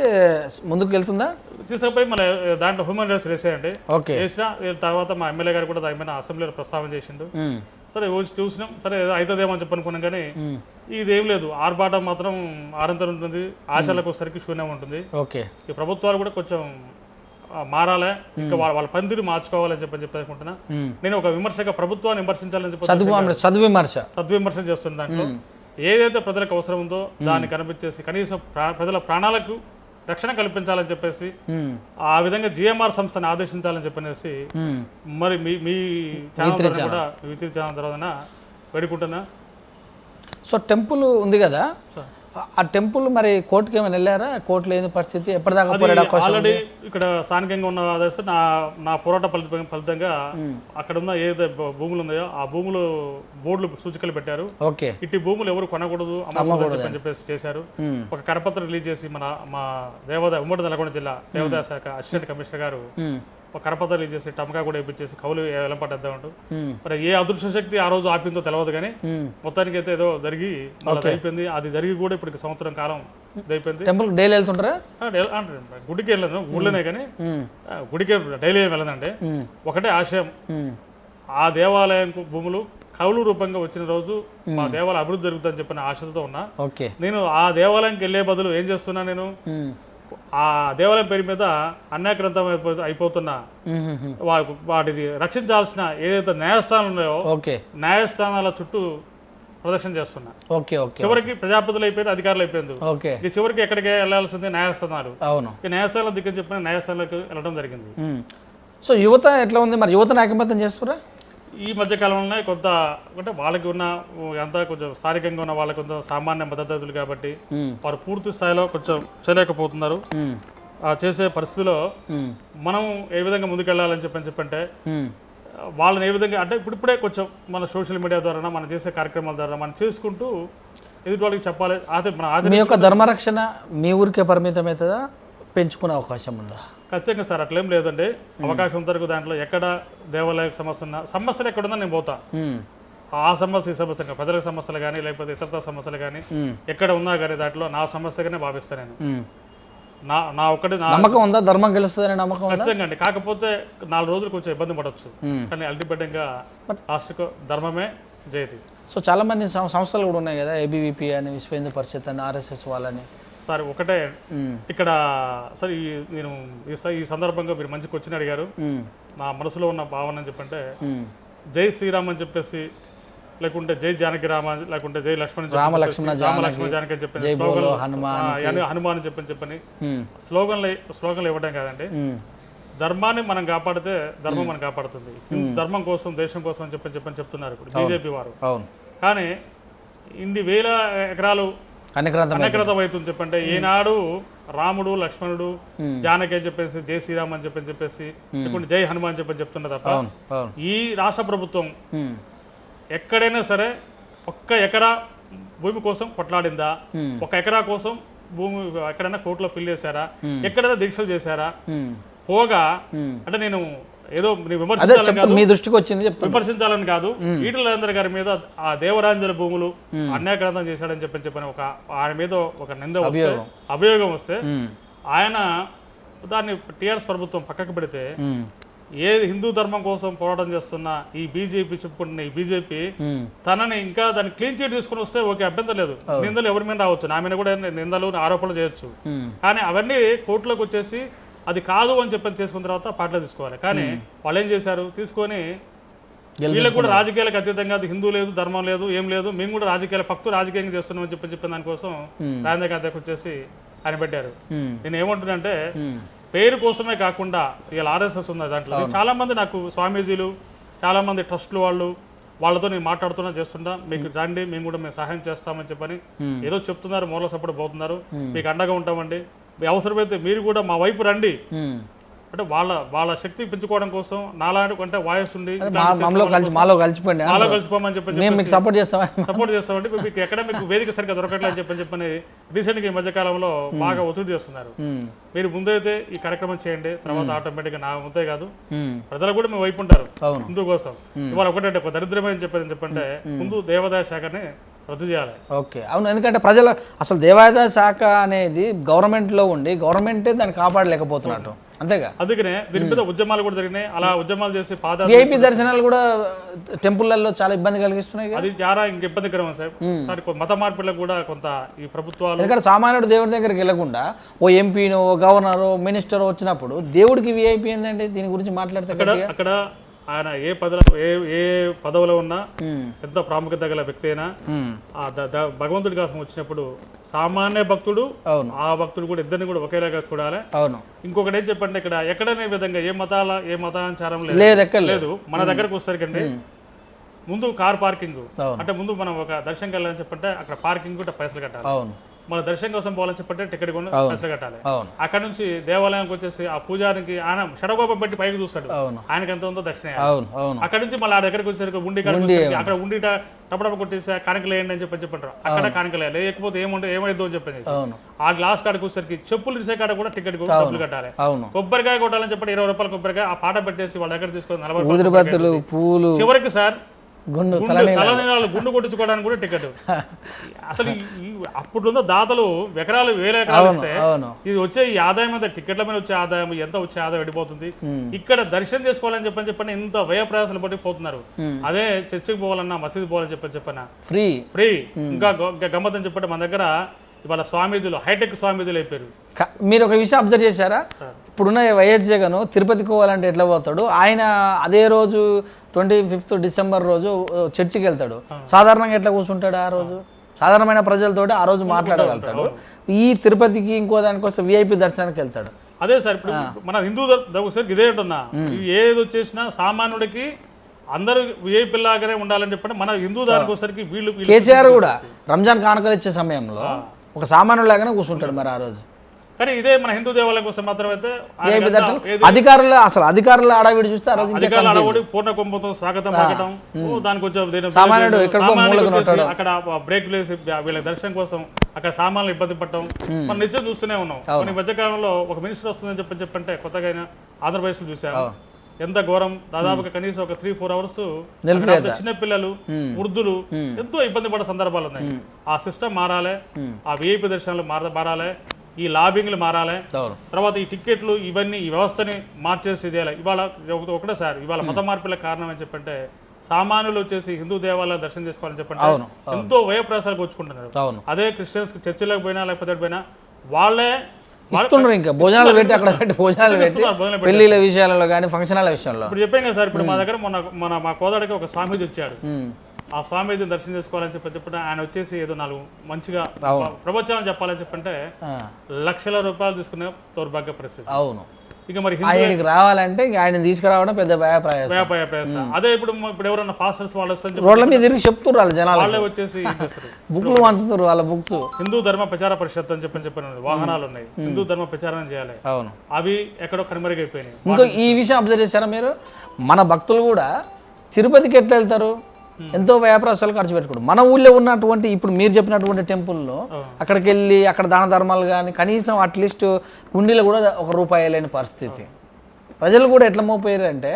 ముందుకు వెళ్తుందా? తీసుకుపోయి మన దాంట్లో హ్యూమన్ రైట్స్ వేసేయండి, వేసిన తర్వాత మా ఎమ్మెల్యే గారు కూడా దాని మీద అసెంబ్లీలో ప్రస్తావన చేసిండు. సరే చూసినాం, సరే అవుతుందేమో అని చెప్పనుకున్నాం, కానీ ఇదేం లేదు. ఆర్భాటం మాత్రం ఆరంతరం ఉంటుంది, ఆచరణకు వచ్చేసరికి శూన్యం ఉంటుంది. ఈ ప్రభుత్వాలు కూడా కొంచెం మారాలి, ఇంకా వాళ్ళ పనితీరు మార్చుకోవాలని చెప్పనుకుంటున్నా. నేను ఒక విమర్శగా ప్రభుత్వాన్ని విమర్శించాలని చెప్పి సద్విమర్శ చేస్తున్న దాంట్లో ఏదైతే ప్రజలకు అవసరం ఉందో దాన్ని కనిపించేసి కనీసం ప్రజల ప్రాణాలకు రక్షణ కల్పించాలని చెప్పేసి ఆ విధంగా జిఎంఆర్ సంస్థను ఆదేశించాలని చెప్పనేసి మరి మీ ఛానల్ కూడా ఛానల్ తర్వాత వేడుకుంటున్నా. సో టెంపుల్ ఉంది కదా, ఆ టెంపుల్ మరి కోర్టుకి ఏమైనా వెళ్ళారా? కోర్టులో ఏంది పరిస్థితి? ఎప్పటిదాకా ఆల్రెడీ ఇక్కడ స్థానికంగా ఉన్న ఆదేశం నా పోరాట ఫలితంగా అక్కడ ఉన్న ఏదైతే భూములు ఉన్నాయో ఆ భూములు బోర్డులు సూచికలు పెట్టారు. ఇట్టి భూములు ఎవరు కొనకూడదు, అమ్మకూడదు అని చెప్పేసి చేశారు. ఒక కరపత్రం రిలీజ్ చేసి మా దేవాదాయ ఉమ్మడి నల్గొండ జిల్లా దేవాదాయ శాఖ అసిస్టెంట్ కమిషనర్ గారు ఒక కరపత్రం రిలీజ్ చేసి టమకా కూడా వేయించేసి కౌలు వెలంపడ్డా ఉంటూ మరి ఏ అదృశ్య శక్తి ఆ రోజు ఆపిందో తెలియదు, కానీ మొత్తానికి అయితే ఏదో జరిగి అయిపోయింది. అది జరిగి కూడా ఇప్పుడు సంవత్సరం కాలం అయిపోయింది. డైలీ వెళ్తుంటారా? గుడికి వెళ్ళను, ఊళ్ళోనే, కానీ గుడికి డైలీ ఏం వెళ్ళదంటే ఒకటే ఆశయం, ఆ దేవాలయం భూములు కౌలు రూపంగా వచ్చిన రోజు మా దేవాలయం అభివృద్ధి జరుగుతుందని చెప్పిన ఆశతో ఉన్నా. నేను ఆ దేవాలయంకి వెళ్లే బదులు ఏం చేస్తున్నా, నేను ఆ దేవాలయం పేరు మీద అన్యాక్రాంతం అయిపోతున్న వాటిని రక్షించాల్సిన ఏదైతే న్యాయస్థానాలు ఉన్నాయో న్యాయస్థానాల చుట్టూ ప్రదర్శన చేస్తున్నా. చివరికి ప్రజాప్రతినిధులు అయిపోయింది, అధికారులు అయిపోయింది, చివరికి ఎక్కడికి వెళ్లాల్సింది న్యాయస్థానాలు. ఈ న్యాయస్థానాల దిక్కని చెప్పిన న్యాయస్థానాలకు వెళ్ళడం జరిగింది. సో యువత ఎట్లా ఉంది మరి? యువతను ఐకమత్యం చేస్తారా? ఈ మధ్య కాలంలో కొంత అంటే వాళ్ళకి ఉన్న అంతా కొంచెం స్థానికంగా ఉన్న వాళ్ళకి కొంచెం సామాన్య మద్దతులు కాబట్టి వారు పూర్తి స్థాయిలో కొంచెం చేయలేకపోతున్నారు. ఆ చేసే పరిస్థితిలో మనం ఏ విధంగా ముందుకెళ్లాలని చెప్పంటే వాళ్ళని ఏ విధంగా అంటే ఇప్పుడిప్పుడే కొంచెం మన సోషల్ మీడియా ద్వారా మనం చేసే కార్యక్రమాల ద్వారా మనం చేసుకుంటూ ఎదుటి వాళ్ళకి చెప్పాలి. మీ యొక్క ధర్మరక్షణ మీ ఊరికే పరిమితం అవుతుందా, పెంచుకునే అవకాశం ఉందా? ఖచ్చితంగా సార్, అట్లేం లేదండి. అవకాశం వరకు దాంట్లో ఎక్కడ దేవాలయ సమస్య ఉన్నా, సమస్యలు ఎక్కడున్నా నేను పోతా. ఆ సమస్య ఈ సమస్య ప్రజల సమస్యలు కానీ లేకపోతే ఇతర సమస్యలు కానీ ఎక్కడ ఉన్నా కానీ దాంట్లో నా సమస్యగానే భావిస్తాను నేను. నా ఒక్కటి నమ్మకం ఉందా, ధర్మం గెలుస్తుందని నమ్మకం? ఖచ్చితంగా అండి. కాకపోతే 4 రోజులు కొంచెం ఇబ్బంది పడవచ్చు, కానీ అల్టిమేట్గా లాస్ట్కు ధర్మమే జయతి. సో చాలా మంది సంస్థలు కూడా ఉన్నాయి కదా, ఏబీవీపీ అని, విశ్వ హిందూ పరిషత్ అని, ఆర్ఎస్ఎస్ వాళ్ళని. సార్ ఒకటే ఇక్కడ సార్ నేను ఈ సందర్భంగా మీరు మంచి క్వశ్చన్ అడిగారు. నా మనసులో ఉన్న భావన అని చెప్పంటే జై శ్రీరామ్ అని చెప్పేసి, లేకుంటే జై జానకి రామ, లేకుంటే జై లక్ష్మణ్ రామలక్ష్మణ జానకి అని చెప్పని హనుమాన్ అని చెప్పని స్లోగన్లు ఇవ్వడం కాదండి. ధర్మాన్ని మనం కాపాడితే ధర్మం మనం కాపాడుతుంది. ధర్మం కోసం, దేశం కోసం అని చెప్పని చెప్తున్నారు ఇప్పుడు బీజేపీ వారు. కానీ ఇన్ని వేల ఎకరాలు అనేకరతం అవుతుంది చెప్పంటే ఈనాడు రాముడు, లక్ష్మణుడు, జానకి అని చెప్పేసి, జై శ్రీరామ్ అని చెప్పేసి, లేకుంటే జై హనుమాన్ అని చెప్పని చెప్తున్నా తప్ప ఈ రాష్ట్ర ప్రభుత్వం ఎక్కడైనా సరే ఒక్క ఎకరా భూమి కోసం కొట్లాడిందా? ఒక ఎకరా కోసం భూమి ఎక్కడైనా కోర్టులో ఫిల్ చేశారా? ఎక్కడైనా దీక్షలు చేశారా? పోగా అంటే నేను ఏదో విమర్శించాలని కాదు, మీ దృష్టికి వచ్చింది చెప్తాను, విమర్శించాలని కాదు, ఈటల రాజేందర్ గారి మీద ఆ దేవరాంజల భూములు అన్యాయక్రాంతం చేశాడని చెప్పని ఒక ఆయన మీద ఒక నింద వస్తే, అభియోగం వస్తే ఆయన దాన్ని టీఆర్ఎస్ ప్రభుత్వం పక్కకు పెడితే ఏ హిందూ ధర్మం కోసం పోరాటం చేస్తున్న ఈ బీజేపీ చెప్పుకుంటున్న ఈ బీజేపీ తనని ఇంకా దాన్ని క్లీన్ చిట్ తీసుకుని వస్తే ఓకే, అభ్యంతరం లేదు. నిందలు ఎవరి మీద రావచ్చు, నా మీద కూడా నిందలు ఆరోపణలు చేయొచ్చు. కానీ అవన్నీ కోర్టులోకి వచ్చేసి అది కాదు అని చెప్పని చేసుకున్న తర్వాత పాటలో తీసుకోవాలి. కానీ వాళ్ళు ఏం చేశారు, తీసుకొని వీళ్ళకి కూడా రాజకీయాలకు అతీతంగా అది హిందూ లేదు, ధర్మం లేదు, ఏం లేదు, మేము కూడా రాజకీయాల పక్కు రాజకీయంగా చేస్తున్నామని చెప్పిన దానికోసం రాజేంద్ర గారికి వచ్చేసి ఆయన పెట్టారు. నేను ఏమంటున్నానంటే పేరు కోసమే కాకుండా ఇవాళ ఆర్ఎస్ఎస్ ఉంది దాంట్లో చాలా మంది నాకు స్వామీజీలు, చాలా మంది ట్రస్టులు వాళ్ళతో నేను మాట్లాడుతున్నా చేస్తుంటా, మీకు రండి మేము కూడా మేము సహాయం చేస్తామని చెప్పని ఏదో చెప్తున్నారు, మోరల్ సపోర్ట్ పోతున్నారు, మీకు అండగా ఉంటామండి, అవసరమైతే మీరు కూడా మా వైపు రండి అంటే వాళ్ళ శక్తి పెంచుకోవడం కోసం నాలాంటి అంటే వాయిస్ ఉండి మాలో కలిసిపోమని చెప్పి సపోర్ట్ చేస్తామంటే మీకు ఎక్కడ మీకు వేదిక సరిగ్గా దొరకట్లేదు అని చెప్పని రీసెంట్గా ఈ మధ్యకాలంలో బాగా ఒత్తిడి చేస్తున్నారు. మీరు ముందైతే ఈ కార్యక్రమం చేయండి, తర్వాత ఆటోమేటిక్గా నా ముందే కాదు ప్రజలు కూడా మేము వైపు ఉంటారు హిందూ కోసం. ఇవాళ ఒకటంటే ఒక దరిద్రమని చెప్పంటే ముందు దేవాదాయ శాఖని రద్దు చేయాలి. ఓకే, అవును, ఎందుకంటే ప్రజల అసలు దేవాదాయ శాఖ అనేది గవర్నమెంట్లో ఉండి గవర్నమెంటే దాన్ని కాపాడలేకపోతున్నట్టు, అంతేగా. అందుకనే దీని మీద ఉద్యమాలు కూడా జరిగినాయి. అలా ఉద్యమాలు చేసి విఐపి దర్శనాలు కూడా టెంపుల్లలో చాలా ఇబ్బంది కలిగిస్తున్నాయి. అది చాలా ఇంక ఇబ్బందికరం సార్. మత మార్పులకు కూడా కొంత ఈ ప్రభుత్వాలు, ఎందుకంటే సామాన్యుడు దేవుడి దగ్గరికి వెళ్ళకుండా ఓ ఎంపీనో గవర్నరో మినిస్టర్ వచ్చినప్పుడు దేవుడికి విఐపి ఏంటంటే దీని గురించి మాట్లాడితే అక్కడ ఆయన ఏ పదవిలో ఉన్నా ఎంత ప్రాముఖ్యత గల వ్యక్తి అయినా భగవంతుడి కోసం వచ్చినప్పుడు సామాన్య భక్తుడు ఆ భక్తుడు కూడా ఇద్దరిని కూడా ఒకేలాగా చూడాలి. ఇంకొకటి ఏం చెప్పండి, ఇక్కడ ఎక్కడనే విధంగా ఏ మతాచారం లేదు. మన దగ్గరకు వస్తారికండి ముందు కార్ పార్కింగ్ అంటే ముందు మనం ఒక దర్శనంకి వెళ్ళాలని చెప్పంటే అక్కడ పార్కింగ్ కూడా పైసలు కట్టాలి. మన దర్శనం కోసం పోవాలని చెప్పంటే టికెట్ కొని పైసలు కట్టాలి. అక్కడ నుంచి దేవాలయానికి వచ్చేసి ఆ పూజారికి ఆయన షడగోపం పెట్టి పైకి చూస్తాడు, ఆయనకి ఎంత ఉందో దర్శనం. అక్కడ నుంచి మళ్ళీ ఆ దగ్గరికి వచ్చేసరికి ఉండి అక్కడ ఉండి టపటప కొట్టేసి కానికలు వేయండి అని చెప్పంటారు. అక్కడ కానికలే లేకపోతే ఏమైందో అని చెప్పేసి ఆ గ్లాస్ కాడకి వచ్చేసరికి చెప్పులు తీసే కాడ కూడా టికెట్ డబ్బులు కట్టాలి. కొబ్బరికాయ కొట్టాలని చెప్పి 20 రూపాయలు కొబ్బరికాయ ఆ పాట పెట్టేసి వాళ్ళ దగ్గర తీసుకొని 40 రూపాయలు చివరికి సార్ తలనీలాలు గుండు కొట్టించుకోవడానికి కూడా టికెట్. అసలు అప్పుడు దాతలు ఎకరాలు 1000 ఎకరాలు ఇస్తే ఇది వచ్చే ఈ ఆదాయం అంతా టికెట్ల మీద వచ్చే ఆదాయం ఎంత వచ్చే ఆదాయం వెళ్ళిపోతుంది. ఇక్కడ దర్శనం చేసుకోవాలని చెప్పని ఇంత వ్యయ ప్రయాసాలు పట్టి పోతున్నారు. అదే చర్చికి పోవాలన్నా మసీదు పోవాలని చెప్పన్నా ఫ్రీ. ఇంకా గమ్మత్ అని చెప్పండి, మన దగ్గర ఇవాళ స్వామీజీలు హైటెక్ స్వామీజీలు అయిపోయారు. మీరు ఒక విషయం అబ్జర్వ్ చేశారా, ఇప్పుడున్న వైఎస్ జగన్ తిరుపతికి పోవాలంటే ఎట్లా పోతాడు, ఆయన అదే రోజు 25th డిసెంబర్ రోజు చర్చికి వెళ్తాడు. సాధారణంగా ఎట్లా కూర్చుంటాడు ఆ రోజు, సాధారణమైన ప్రజలతోటి ఆ రోజు మాట్లాడగలుగుతాడు. ఈ తిరుపతికి ఇంకో దానికోసం విఐపి దర్శనానికి వెళ్తాడు. అదే సార్ ఇప్పుడు మన హిందూ ఇదే అంటున్నా, ఏది వచ్చేసినా సామాన్యుడికి అందరూ విఐపి లాగానే ఉండాలని చెప్పండి. మన హిందూ దానికోసరికి వీళ్ళు కేసీఆర్ కూడా రంజాన్ కానుకలు ఇచ్చే సమయంలో ఒక సామాన్యుడు లాగానే కూర్చుంటాడు మరి ఆ రోజు. కానీ ఇదే మన హిందూ దేవాలయం కోసం మాత్రమైతే అధికారుల అడవిడి చూస్తే అధికారుల అడవిడి పూర్ణ కుంభంతో స్వాగతం పలకటం, దానికి కొంచెం అక్కడ బ్రేక్ వేసి వీళ్ళ దర్శనం కోసం అక్కడ సామాన్లు ఇబ్బంది పడటం మనం నిత్యం చూస్తూనే ఉన్నాం. కొన్ని మధ్యకాలంలో ఒక మినిస్టర్ వస్తుందని చెప్పంటే కొత్తగా ఆంధ్రప్రదేశ్ లో చూసాం ఎంత ఘోరం. దాదాపుగా కనీసం ఒక 3-4 అవర్స్ చిన్న పిల్లలు వృద్ధులు ఎంతో ఇబ్బంది పడే సందర్భాలు ఉన్నాయి. ఆ సిస్టమ్ మారాలి, ఆ విఐపి దర్శనాలు మారాలి, ఈ లాబింగ్లు మారాలి, తర్వాత ఈ టికెట్లు ఇవన్నీ ఈ వ్యవస్థని మార్చేసి ఇవాళ ఒకటే సార్ ఇవాళ మత మార్పుల కారణం అని చెప్పంటే సామాన్యులు వచ్చేసి హిందూ దేవాలయాలు దర్శనం చేసుకోవాలని చెప్పంటే ఎంతో వ్యయప్రయాసాలు కూర్చుకుంటున్నారు. అదే క్రిస్టియన్స్ చర్చిలకు పోయినా లేకపోతే పోయినా వాళ్ళే ఇంకా భోజనాలు పెట్టి అక్కడ భోజనాలు పెట్టి పెళ్లిళ్ళ విషయాలలో కానీ ఫంక్షనాల విషయంలో ఇప్పుడు చెప్పాం కదా సార్. ఇప్పుడు మా దగ్గర మా కోదాడికి ఒక స్వామీజీ వచ్చాడు. ఆ స్వామీజీని దర్శనం చేసుకోవాలని చెప్పి ఆయన వచ్చేసి ఏదో 4 మంచిగా ప్రవచనాలు చెప్పాలని చెప్పంటే లక్షల రూపాయలు తీసుకునే దౌర్భాగ్య పరిస్థితి. అవును, ఇక మరి ఆయనకి రావాలంటే ఆయన తీసుకురావడం పెద్ద ప్రయాసం. అదే ఇప్పుడు ఎవరైనా ఫాస్టర్స్ వాళ్ళు వస్తే రోడ్ల మీద తిరిగి చెప్తున్నారు జనాలు, వాళ్ళే వచ్చేసి బుక్లు పంచుతారు వాళ్ళ బుక్స్. హిందూ ధర్మ ప్రచార పరిషత్ అని చెప్పిన వాహనాలు ఉన్నాయి, హిందూ ధర్మ ప్రచారం చేయాలి. అవును, అవి ఎక్కడో కనుమరుగైపోయినాయి. ఇంకో ఈ విషయం అబ్జర్వ్ చేశారా మీరు, మన భక్తులు కూడా తిరుపతికి ఎట్లా వెళ్తారు, ఎంతో వ్యాపారాలు ఖర్చు పెట్టుకోండి. మన ఊళ్ళో ఉన్నటువంటి ఇప్పుడు మీరు చెప్పినటువంటి టెంపుల్లో అక్కడికి వెళ్ళి అక్కడ దాన ధర్మాలు కానీ కనీసం అట్లీస్ట్ కుండీలో కూడా ₹1 లేని పరిస్థితి. ప్రజలు కూడా ఎట్లా మోపోయారు అంటే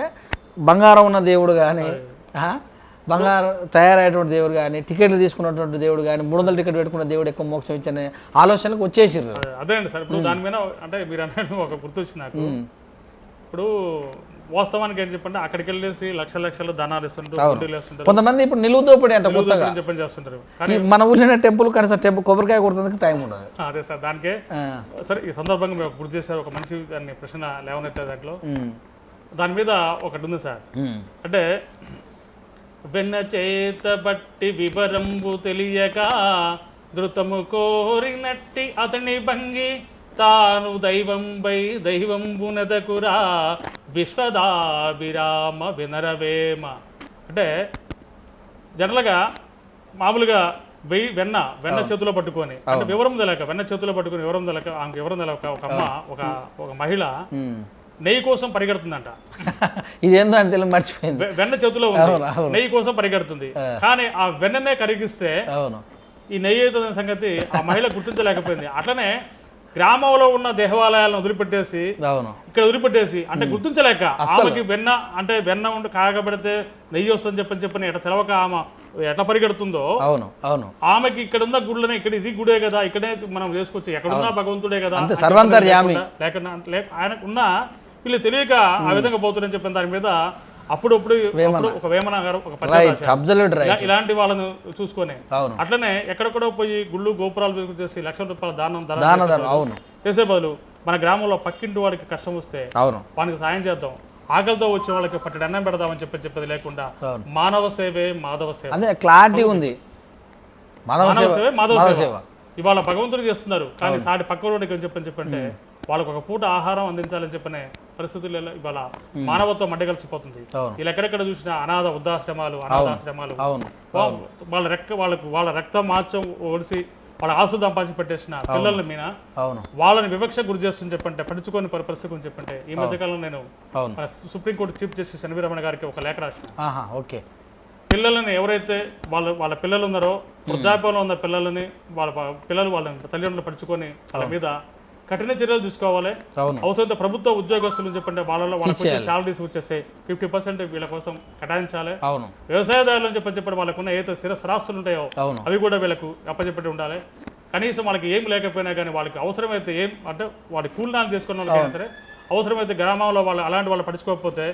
బంగారం ఉన్న దేవుడు కానీ బంగారం తయారయ్యేటువంటి దేవుడు కానీ టికెట్లు తీసుకున్నటువంటి దేవుడు కానీ 300 టికెట్ పెట్టుకున్న దేవుడు ఎక్కువ మోక్షం ఇచ్చనే ఆలోచనకు వచ్చేసారు. అదే అండి సార్. ఇప్పుడు దాని మీద అంటే మీరు అన్నట్టు ఒక గుర్తొచ్చింది నాకు. ఇప్పుడు వాస్తవానికి ఏం చెప్పంటే అక్కడికి వెళ్ళేసి లక్షలు ధనాలు ఇస్తుంటారు. కొంతమంది ఇప్పుడు నిలువుతోపడి అంటే కొత్తగా చెప్పని చేస్తుంటారు. కానీ మన ఊళ్ళో టెంపుల్ కనీసం టెంపుల్ కొబ్బరికాయ కొడుతుందుకు టైం ఉండదు. అదే సార్. దానికే సరే ఈ సందర్భంగా మేము గుర్తు చేశారు. ఒక మంచి దాన్ని ప్రశ్న లేవనెత్తే దాంట్లో దాని మీద ఒకటి ఉంది సార్. అంటే వెన్న చేత బట్టి వివరంబు తెలియక ధృతము కోరినట్టి అతని భంగి తాను దైవంబునదకురా విశ్వదాభిరామ వినరవేమ. అంటే జనరల్గా మామూలుగా వెన్న చేతిలో పట్టుకొని అంటే వివరం తెలక వెన్న చేతిలో పట్టుకొని వివరం తెలక ఒక అమ్మ ఒక మహిళ నెయ్యి కోసం పరిగెడుతుందంట. ఇదేందో అని తెలియదు, మర్చిపోయింది. వెన్న చేతిలో నెయ్యి కోసం పరిగెడుతుంది. కానీ ఆ వెన్ననే కరిగిస్తే ఈ నెయ్యి అవుతుందనే సంగతి ఆ మహిళ గుర్తించలేకపోయింది. అట్లనే గ్రామంలో ఉన్న దేవాలయాలను వదిలిపెట్టేసి ఇక్కడ వదిలిపెట్టేసి అంటే గుర్తించలేక ఆమెకి వెన్న అంటే వెన్న ఉండి కాగబడితే నెయ్యి వస్తుందని చెప్పని ఎట్లా తెలవక ఆమె ఎట్లా పరిగెడుతుందో ఆమెకి ఇక్కడ ఉన్న గుళ్ళనే ఇక్కడ ఇది గుడే కదా, ఇక్కడే మనం చేసుకోవచ్చు, ఎక్కడున్నా భగవంతుడే కదా లేకుండా ఆయనకు ఉన్న వీళ్ళు తెలియక ఆ విధంగా పోతుందని చెప్పిన దాని మీద అప్పుడప్పుడు ఒక వేమన గారు ఒక ఇలాంటి వాళ్ళను చూసుకొని అట్లనే ఎక్కడెక్కడో పోయి గుళ్ళు గోపురాలు చేసి ₹1,00,000 దానం చేసే బదులు మన గ్రామంలో పక్కింటి వాడికి కష్టం వస్తే వానికి సాయం చేద్దాం, ఆకలితో వచ్చే వాళ్ళకి పట్టడి అన్నం పెడదామని చెప్పేది లేకుండా మానవ సేవే మాధవ సేవ అదే క్లారిటీ ఉంది. మానవ సేవే మాధవ సేవ ఇవాళ భగవంతుడు చేస్తున్నారు. కానీ సాటి పక్కవాడికి చెప్పంటే వాళ్ళకు ఒక పూట ఆహారం అందించాలని చెప్పనే పరిస్థితుల్లో ఇవాళ మానవత్వం అడ్డగలిసిపోతుంది. వీళ్ళు ఎక్కడెక్కడ చూసినా అనాథ వృద్ధాశ్రమాలు అనాథాశ్రమాలు వాళ్ళ రక్తం మార్చం ఓడిసి వాళ్ళ ఆసు సంపాదించి పెట్టేసిన పిల్లల మీద వాళ్ళని వివక్ష గురి చేస్తుంది చెప్పంటే పడుచుకొని పరిస్థితి గురించి చెప్పంటే ఈ మధ్యకాలంలో నేను supreme court chief justice N V Ramana గారికి ఒక లేఖ రాసిన. పిల్లలని ఎవరైతే వాళ్ళ పిల్లలు ఉన్నారో వృద్ధాప్యంలో ఉన్న పిల్లలని వాళ్ళ తల్లిదండ్రులు పడుచుకొని వాళ్ళ మీద కఠిన చర్యలు తీసుకోవాలి. అవసరమైతే ప్రభుత్వ ఉద్యోగస్తులు చెప్పంటే వాళ్ళకు శాలరీస్ వచ్చేస్తే 50% వీళ్ళ కోసం కేటాయించాలి. వ్యవసాయదారులు చెప్పండి వాళ్ళకున్న ఏదైతే స్థిరాస్తులు ఉంటాయో అవి కూడా వీళ్ళకు అప్పచెప్పటి ఉండాలి. కనీసం వాళ్ళకి ఏం లేకపోయినా కానీ వాళ్ళకి అవసరమైతే ఏం అంటే వాడి కూలినాలు చేసుకున్న వాళ్ళకైనా సరే అవసరమైతే గ్రామంలో వాళ్ళు అలాంటి వాళ్ళు పడుచుకోకపోతే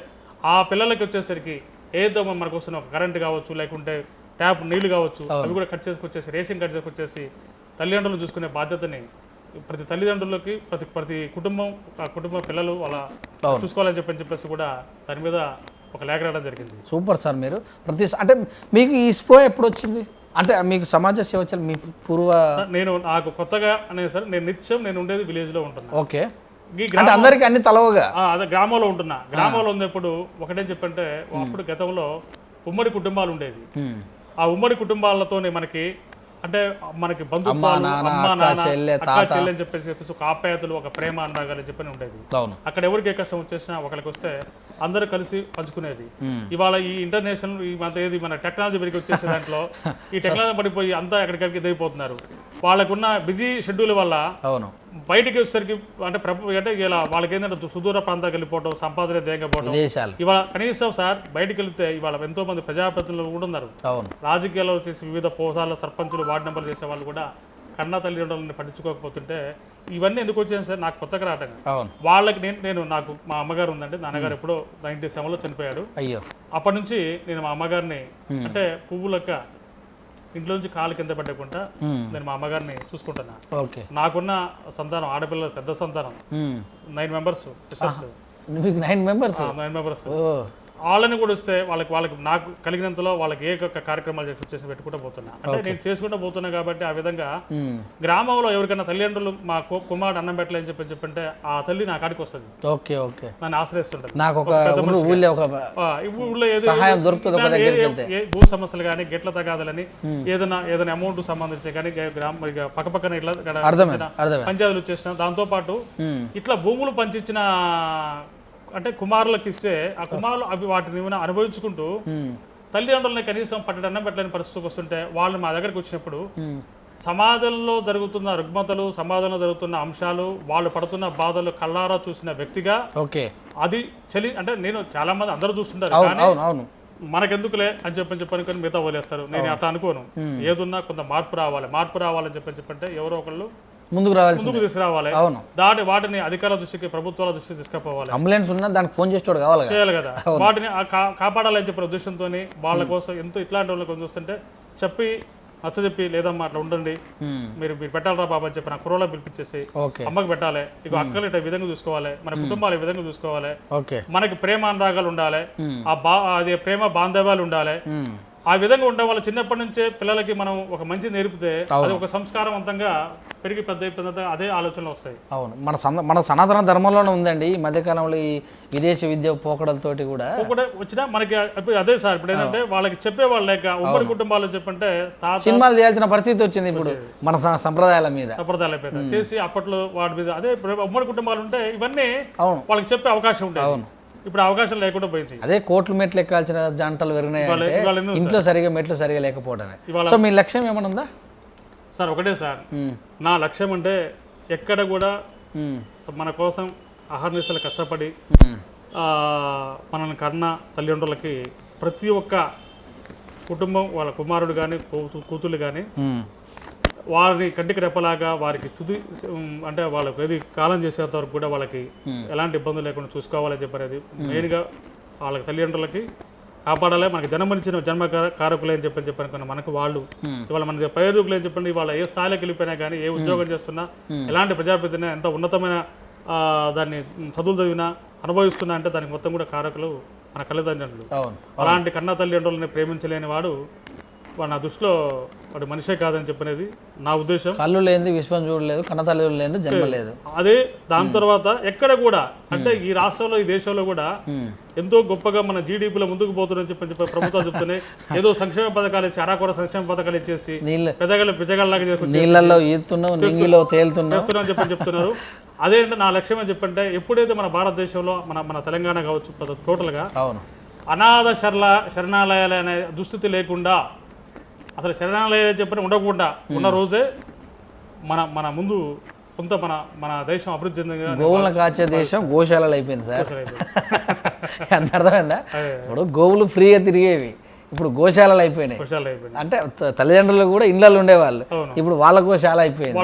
ఆ పిల్లలకి వచ్చేసరికి ఏదో మనకు వస్తున్న కరెంట్ కావచ్చు లేకుంటే ట్యాప్ నీళ్లు కావచ్చు అవి కూడా కట్ చేసుకొచ్చేసి రేషన్ కట్ చేసుకొచ్చేసి తల్లిదండ్రులను చూసుకునే బాధ్యతని ప్రతి తల్లిదండ్రులకి ప్రతి కుటుంబం పిల్లలు వాళ్ళ చూసుకోవాలని చెప్పేసి కూడా దాని మీద ఒక లేఖ రాయడం జరిగింది. Super sir. మీరు అంటే మీకు ఈ స్ప్రో ఎప్పుడు వచ్చింది? అంటే మీకు సమాజ సేవ మీ పూర్వ నాకు కొత్తగా అనేది సార్ నేను ఉండేది విలేజ్ లో ఉంటున్నా. ఓకే. అంటే అందరికి అన్ని తలవగా అదే గ్రామంలో ఉంటున్నా. గ్రామంలో ఉన్నప్పుడు ఒకటే చెప్పంటే అప్పుడు గతంలో ఉమ్మడి కుటుంబాలు ఉండేవి. ఆ ఉమ్మడి కుటుంబాలతోనే మనకి బంధుత్వాలు అమ్మ నాన్న అక్క చెల్లి అని చెప్పేసి ఒక ఆప్యాయతలు ఒక ప్రేమ అనురాగాలు చెప్పని ఉండేది. అక్కడ ఎవరికి ఏ కష్టం వచ్చేసినా ఒకరికి వస్తే అందరూ కలిసి పంచుకునేది. ఇవాళ ఈ ఇంటర్నేషనల్ మన టెక్నాలజీ పెరిగి వచ్చేసే దాంట్లో ఈ టెక్నాలజీ పడిపోయి అంతా ఎక్కడికి ఎదిగిపోతున్నారు. వాళ్ళకున్న బిజీ షెడ్యూల్ వల్ల బయటికి వచ్చేసరికి అంటే ఇలా వాళ్ళకి ఏంటంటే సుదూర ప్రాంతాలకు వెళ్ళిపోవడం, సంపాదన దేగపోవడం. ఇవాళ కనీసం సార్ బయటికి వెళ్తే ఇవాళ ఎంతో మంది ప్రజాప్రతినిధులు కూడా ఉన్నారు. రాజకీయాల్లో వచ్చేసి వివిధ పోసాల సర్పంచులు వార్డు మెంబర్లు చేసే వాళ్ళు కూడా కన్నా తల్లిదండ్రులను పట్టించుకోకపోతుంటే ఇవన్నీ ఎందుకు వచ్చాయి సార్ నాకు కొత్తగా రావటంగా. వాళ్ళకి నాకు మా అమ్మగారు ఉందంటే నాన్నగారు ఎప్పుడో 97లో చనిపోయాడు. అప్పటి నుంచి నేను మా అమ్మగారిని అంటే పువ్వులక్క ఇంట్లో నుంచి కాలు కింద పడకుండా నేను మా అమ్మగారిని చూసుకుంటున్నా. నాకున్న సంతానం ఆడపిల్లలు పెద్ద సంతానం 9 మెంబర్స్. 9 మెంబర్స్ వాళ్ళని కూడా వస్తే వాళ్ళకి నాకు కలిగినంతలో వాళ్ళకి ఏ కార్యక్రమాలు చేసి పెట్టుకుంటూ పోతున్నా. అంటే నేను చేసుకుంటూ పోతున్నా కాబట్టి ఆ విధంగా గ్రామంలో ఎవరికైనా తల్లిదండ్రులు మా కుమారుడు అన్నం పెట్టలేని చెప్పంటే ఆ తల్లి నా కాడికి వస్తుంది. నన్ను ఆశ్రయిస్తుంటది. భూ సమస్యలు కానీ గెట్ల తగాదాలని ఏదైనా అమౌంట్ సంబంధించి కానీ పక్కపక్కన ఇట్లా పంచాయతీలు వచ్చేసిన దాంతో పాటు ఇట్లా భూములు పంచిచ్చిన అంటే కుమారులకు ఇస్తే ఆ కుమారులు అవి వాటిని అనుభవించుకుంటూ తల్లిదండ్రులని కనీసం పట్టడన్నం పెట్టలేని పరిస్థితికి వస్తుంటే వాళ్ళు మా దగ్గరకు వచ్చినప్పుడు సమాజంలో జరుగుతున్న రుగ్మతలు, సమాజంలో జరుగుతున్న అంశాలు, వాళ్ళు పడుతున్న బాధలు కళ్ళారా చూసిన వ్యక్తిగా ఓకే అది అంటే నేను చాలా మంది అందరూ చూస్తుంటారు, అవును కానీ అవును అవును మనకెందుకులే అని చెప్పని మిగతా వదిలేస్తారు. నేను అట్లా అనుకోను. ఏదున్నా కొంత మార్పు రావాలని చెప్పంటే ఎవరో ఒకళ్ళు ముందుకు రావాల్సి ముందుకు తీసుకురావాలి. అవును వాటిని అధికారుల దృష్టికి, ప్రభుత్వాల దృష్టికి తీసుకుపోవాలి. అంబులెన్స్ ఉన్నా దానికి ఫోన్ చేసేవాడు కావాలి చేయాలి కదా. వాటిని కాపాడాలని చెప్పిన ఉద్దేశంతో వాళ్ళ కోసం ఎంతో ఇట్లాంటి వాళ్ళని కొంచెం చూస్తుంటే చెప్పి నచ్చజెప్పి, లేదమ్మా అట్లా ఉండండి, మీరు పెట్టాలరా బాబా అని చెప్పి నా కుర్రోళ్ళ పిలిపించేసి అమ్మకి పెట్టాలి, ఇక అక్కలు ఇట్లా విధంగా చూసుకోవాలి, మన కుటుంబాలు ఈ విధంగా చూసుకోవాలి, మనకి ప్రేమ అనురాగాలు ఉండాలి, అది ప్రేమ బాంధవ్యాలు ఉండాలి. ఆ విధంగా ఉండే వాళ్ళు చిన్నప్పటి నుంచే పిల్లలకి మనం ఒక మంచి నేర్పితే అది ఒక సంస్కారవంతంగా పెరిగి పెద్ద అదే ఆలోచనలు వస్తాయి. అవును, మన సనాతన ధర్మంలోనే ఉందండి. ఈ మధ్యకాలంలో ఈ విదేశీ విద్య పోకడలతోటి కూడా వచ్చినా మనకి అదే సార్. ఇప్పుడు ఏంటంటే వాళ్ళకి చెప్పేవాళ్ళు లేక ఉమ్మడి కుటుంబాలు చెప్పంటే సినిమాలు చేయాల్సిన పరిస్థితి వచ్చింది ఇప్పుడు మన సంప్రదాయాల మీద చేసి అప్పట్లో వాటి మీద అదే ఉమ్మడి కుటుంబాలు ఉంటే ఇవన్నీ వాళ్ళకి చెప్పే అవకాశం ఉంటుంది. ఇప్పుడు అవకాశం లేకుండా పోయింది. అదే కోట్లు మెట్లు ఎక్కాల్సిన జంటలు పెరిగినాయి, ఇంట్లో సరిగా మెట్లు సరిగా లేకపోవడమే. సో మీ లక్ష్యం ఏమైనా ఉందా సార్? ఒకటే సార్, నా లక్ష్యం అంటే ఎక్కడ కూడా మన కోసం అహర్నిశలు కష్టపడి మనల్ని కన్న తల్లిదండ్రులకి ప్రతి ఒక్క కుటుంబం, వాళ్ళ కుమారుడు కానీ కూతుళ్ళు కానీ వారిని కంటికి రెప్పలాగా వారికి తుది అంటే వాళ్ళకి ఏది కాలం చేసేంత వరకు కూడా వాళ్ళకి ఎలాంటి ఇబ్బందులు లేకుండా చూసుకోవాలని చెప్పనేది మెయిన్గా వాళ్ళకి తల్లిదండ్రులకి కాపాడాలి. మనకి జన్మనిచ్చిన జన్మ కారకులే అని చెప్పని మనకు వాళ్ళు ఇవాళ మన పైరుకులు అని చెప్పండి, ఇవాళ ఏ స్థాయిలోకి వెళ్ళిపోయినా కానీ, ఏ ఉద్యోగం చేస్తున్నా, ఎలాంటి ప్రజాప్రతినిధి ఎంత ఉన్నతమైన దాన్ని చదువులు చదివినా అనుభవిస్తున్నా అంటే దానికి మొత్తం కూడా కారకులు మన తల్లిదండ్రులు. అలాంటి కన్న తల్లిదండ్రులని ప్రేమించలేని వాడు నా దృష్టిలో వాడు మనిషే కాదని చెప్పనేది నా ఉద్దేశం. కళ్ళు లేని విశ్వం చూడలేదు, కన్న తల్లిదండ్రులు లేని జన్మ లేదు. అదే దాని తర్వాత ఎక్కడ కూడా అంటే ఈ రాష్ట్రంలో, ఈ దేశంలో కూడా ఎంతో గొప్పగా మన జీడీపీలో ముందుకు పోతుందని చెప్పి ప్రభుత్వాలు చెప్తున్నాయి. ఏదో సంక్షేమ పథకాలు ఇచ్చి, అరాకొర సంక్షేమ పథకాలు ఇచ్చేసి పెద్దగాళ్ళగా నీళ్ళలో చేస్తున్నాం చెప్పని చెప్తున్నారు. అదేంటే నా లక్ష్యం అని చెప్పంటే ఎప్పుడైతే మన భారతదేశంలో మన తెలంగాణ కావచ్చు టోటల్గా అనాథ శరణాలయాలు అనే దుస్థితి లేకుండా, అసలు శరణాలయాలు చెప్పని ఉండకుండా ఉన్న రోజే మన ముందు కొంత మన దేశం అభివృద్ధి చెందింది. గోవులను కాచే దేశం గోశాలలు అయిపోయింది సార్. ఎంత అర్థమైందా? ఇప్పుడు గోవులు ఫ్రీగా తిరిగేవి, ఇప్పుడు గోశాలలు అయిపోయినాయి. అంటే తల్లిదండ్రులు కూడా ఇళ్ళల్లో ఉండేవాళ్ళు, ఇప్పుడు వాళ్ళకు చాలా అయిపోయింది.